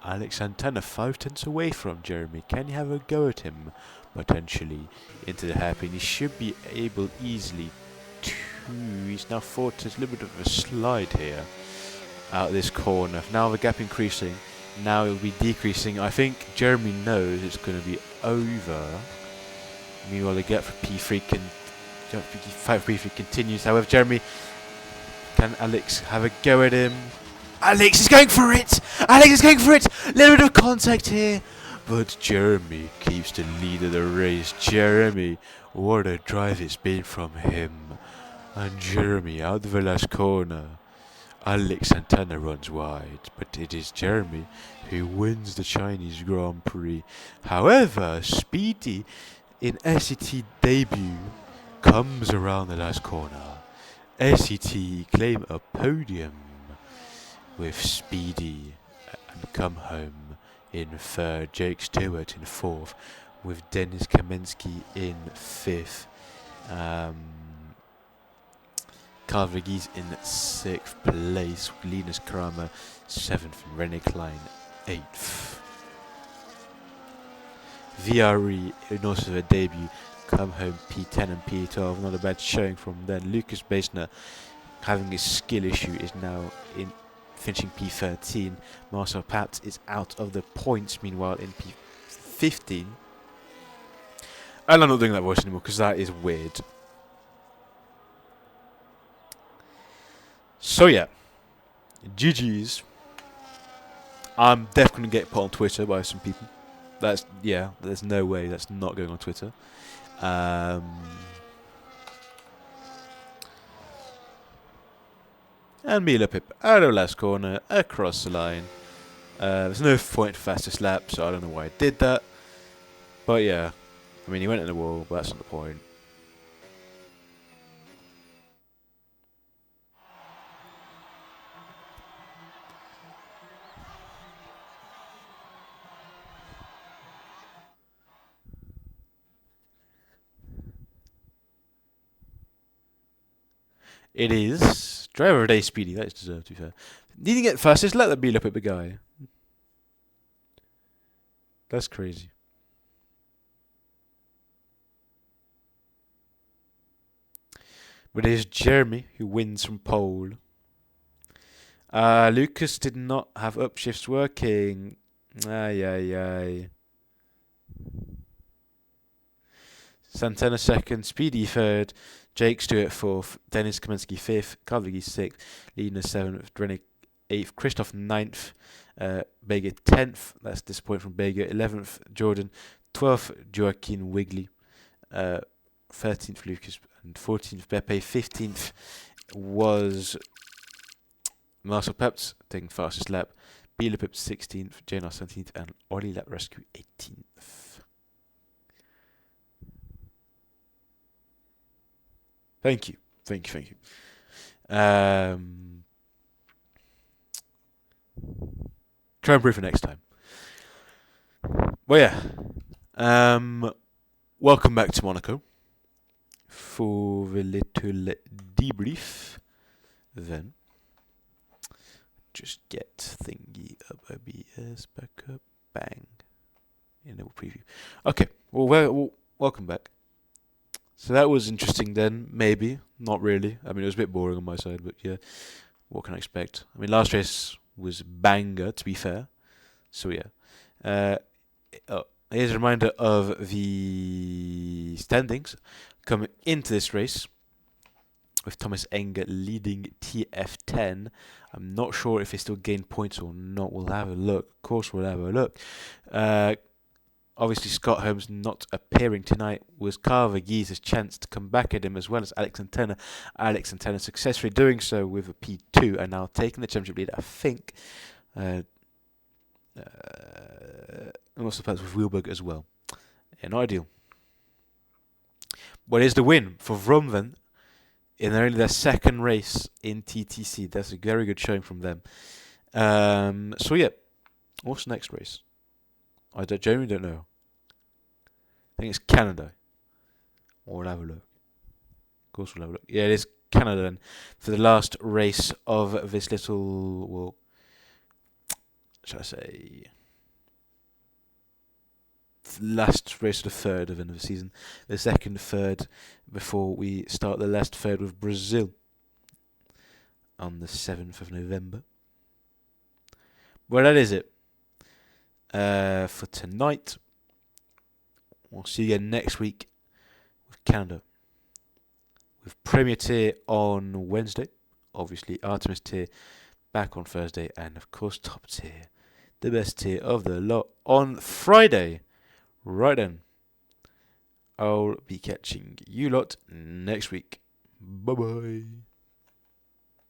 A: Alex Santana 5/10 away from Jeremy. Can you have a go at him? Potentially into the hairpin. He should be able easily to. He's now 4/10. A little bit of a slide here out this corner. Now the gap increasing. Now it'll be decreasing. I think Jeremy knows it's going to be over. Meanwhile, the gap for P3 continues. However, Jeremy, can Alex have a go at him? Alex is going for it! Alex is going for it! Little bit of contact here. But Jeremy keeps the lead of the race. Jeremy, what a drive it's been from him. And Jeremy out of the last corner. Alex Santana runs wide, but it is Jeremy who wins the Chinese Grand Prix. However, Speedy in SCT debut comes around the last corner. SCT claim a podium with Speedy and come home in 3rd. Jake Stewart in 4th with Denis Kamensky in 5th. Carver-Geese in 6th place, Linus Kramer 7th, and Rennie Klein 8th. VRE in also their debut come home P10 and P12. Not a bad showing from them. Lucas Beisner, having a skill issue, is now in finishing P13. Marcel Papt is out of the points, meanwhile, in P15. And I'm not doing that voice anymore because that is weird. So yeah, GG's. I'm definitely going to get put on Twitter by some people. There's no way that's not going on Twitter. And Mila Pip out of last corner, across the line. There's no point for fastest lap, so I don't know why I did that. But yeah, I mean, he went in the wall, but that's not the point. It is driver of the day Speedy. That is deserved, to be fair. Needing to get fastest, let that be up at the guy. That's crazy. But it is Jeremy who wins from pole. Lucas did not have upshifts working. Ay, ay, ay. Santana second, Speedy third, Jake Stewart fourth, Dennis Kaminsky fifth, Kavigi sixth, Lena seventh, Drennick eighth, Christoph ninth, Bega 10th, that's disappointing from Bega, 11th, Jordan, 12th, Joaquin Wigley, 13th, Lucas, and 14th, Beppe, 15th was Marcel Peps, taking fastest lap, Bila Pips 16th, JNR 17th, and Ollie Lap Rescue 18th. Thank you. Try and improve for next time. Well, yeah. Welcome back to Monaco for the little debrief. Then, just get thingy up, OBS back up, bang. In the preview. Okay, well, welcome back. So that was interesting then, maybe. Not really. I mean, it was a bit boring on my side, but yeah, what can I expect? I mean, last race was banger, to be fair. So yeah. Here's a reminder of the standings coming into this race, with Thomas Enger leading TF10. I'm not sure if he still gained points or not. We'll have a look. Of course, we'll have a look. Obviously, Scott Holmes not appearing tonight was Carver Geese's chance to come back at him, as well as Alex Santana. Alex Santana successfully doing so with a P2 and now taking the championship lead, I think. And also perhaps with Wheelberg as well. Yeah, not ideal. But here's the win for Vroom then, in only their second race in TTC. That's a very good showing from them. So yeah, what's the next race? I genuinely don't know. I think it's Canada. We'll have a look. Of course, we'll have a look. Yeah, it is Canada then, for the last race of this little, well, shall I say, last race of the third of the end of the season. The second third before we start the last third with Brazil on the 7th of November. Well, that is it for tonight. We'll see you again next week with Canada. With Premier Tier on Wednesday. Obviously, Artemis Tier back on Thursday. And, of course, Top Tier, the best tier of the lot, on Friday. Right then. I'll be catching you lot next week. Bye-bye.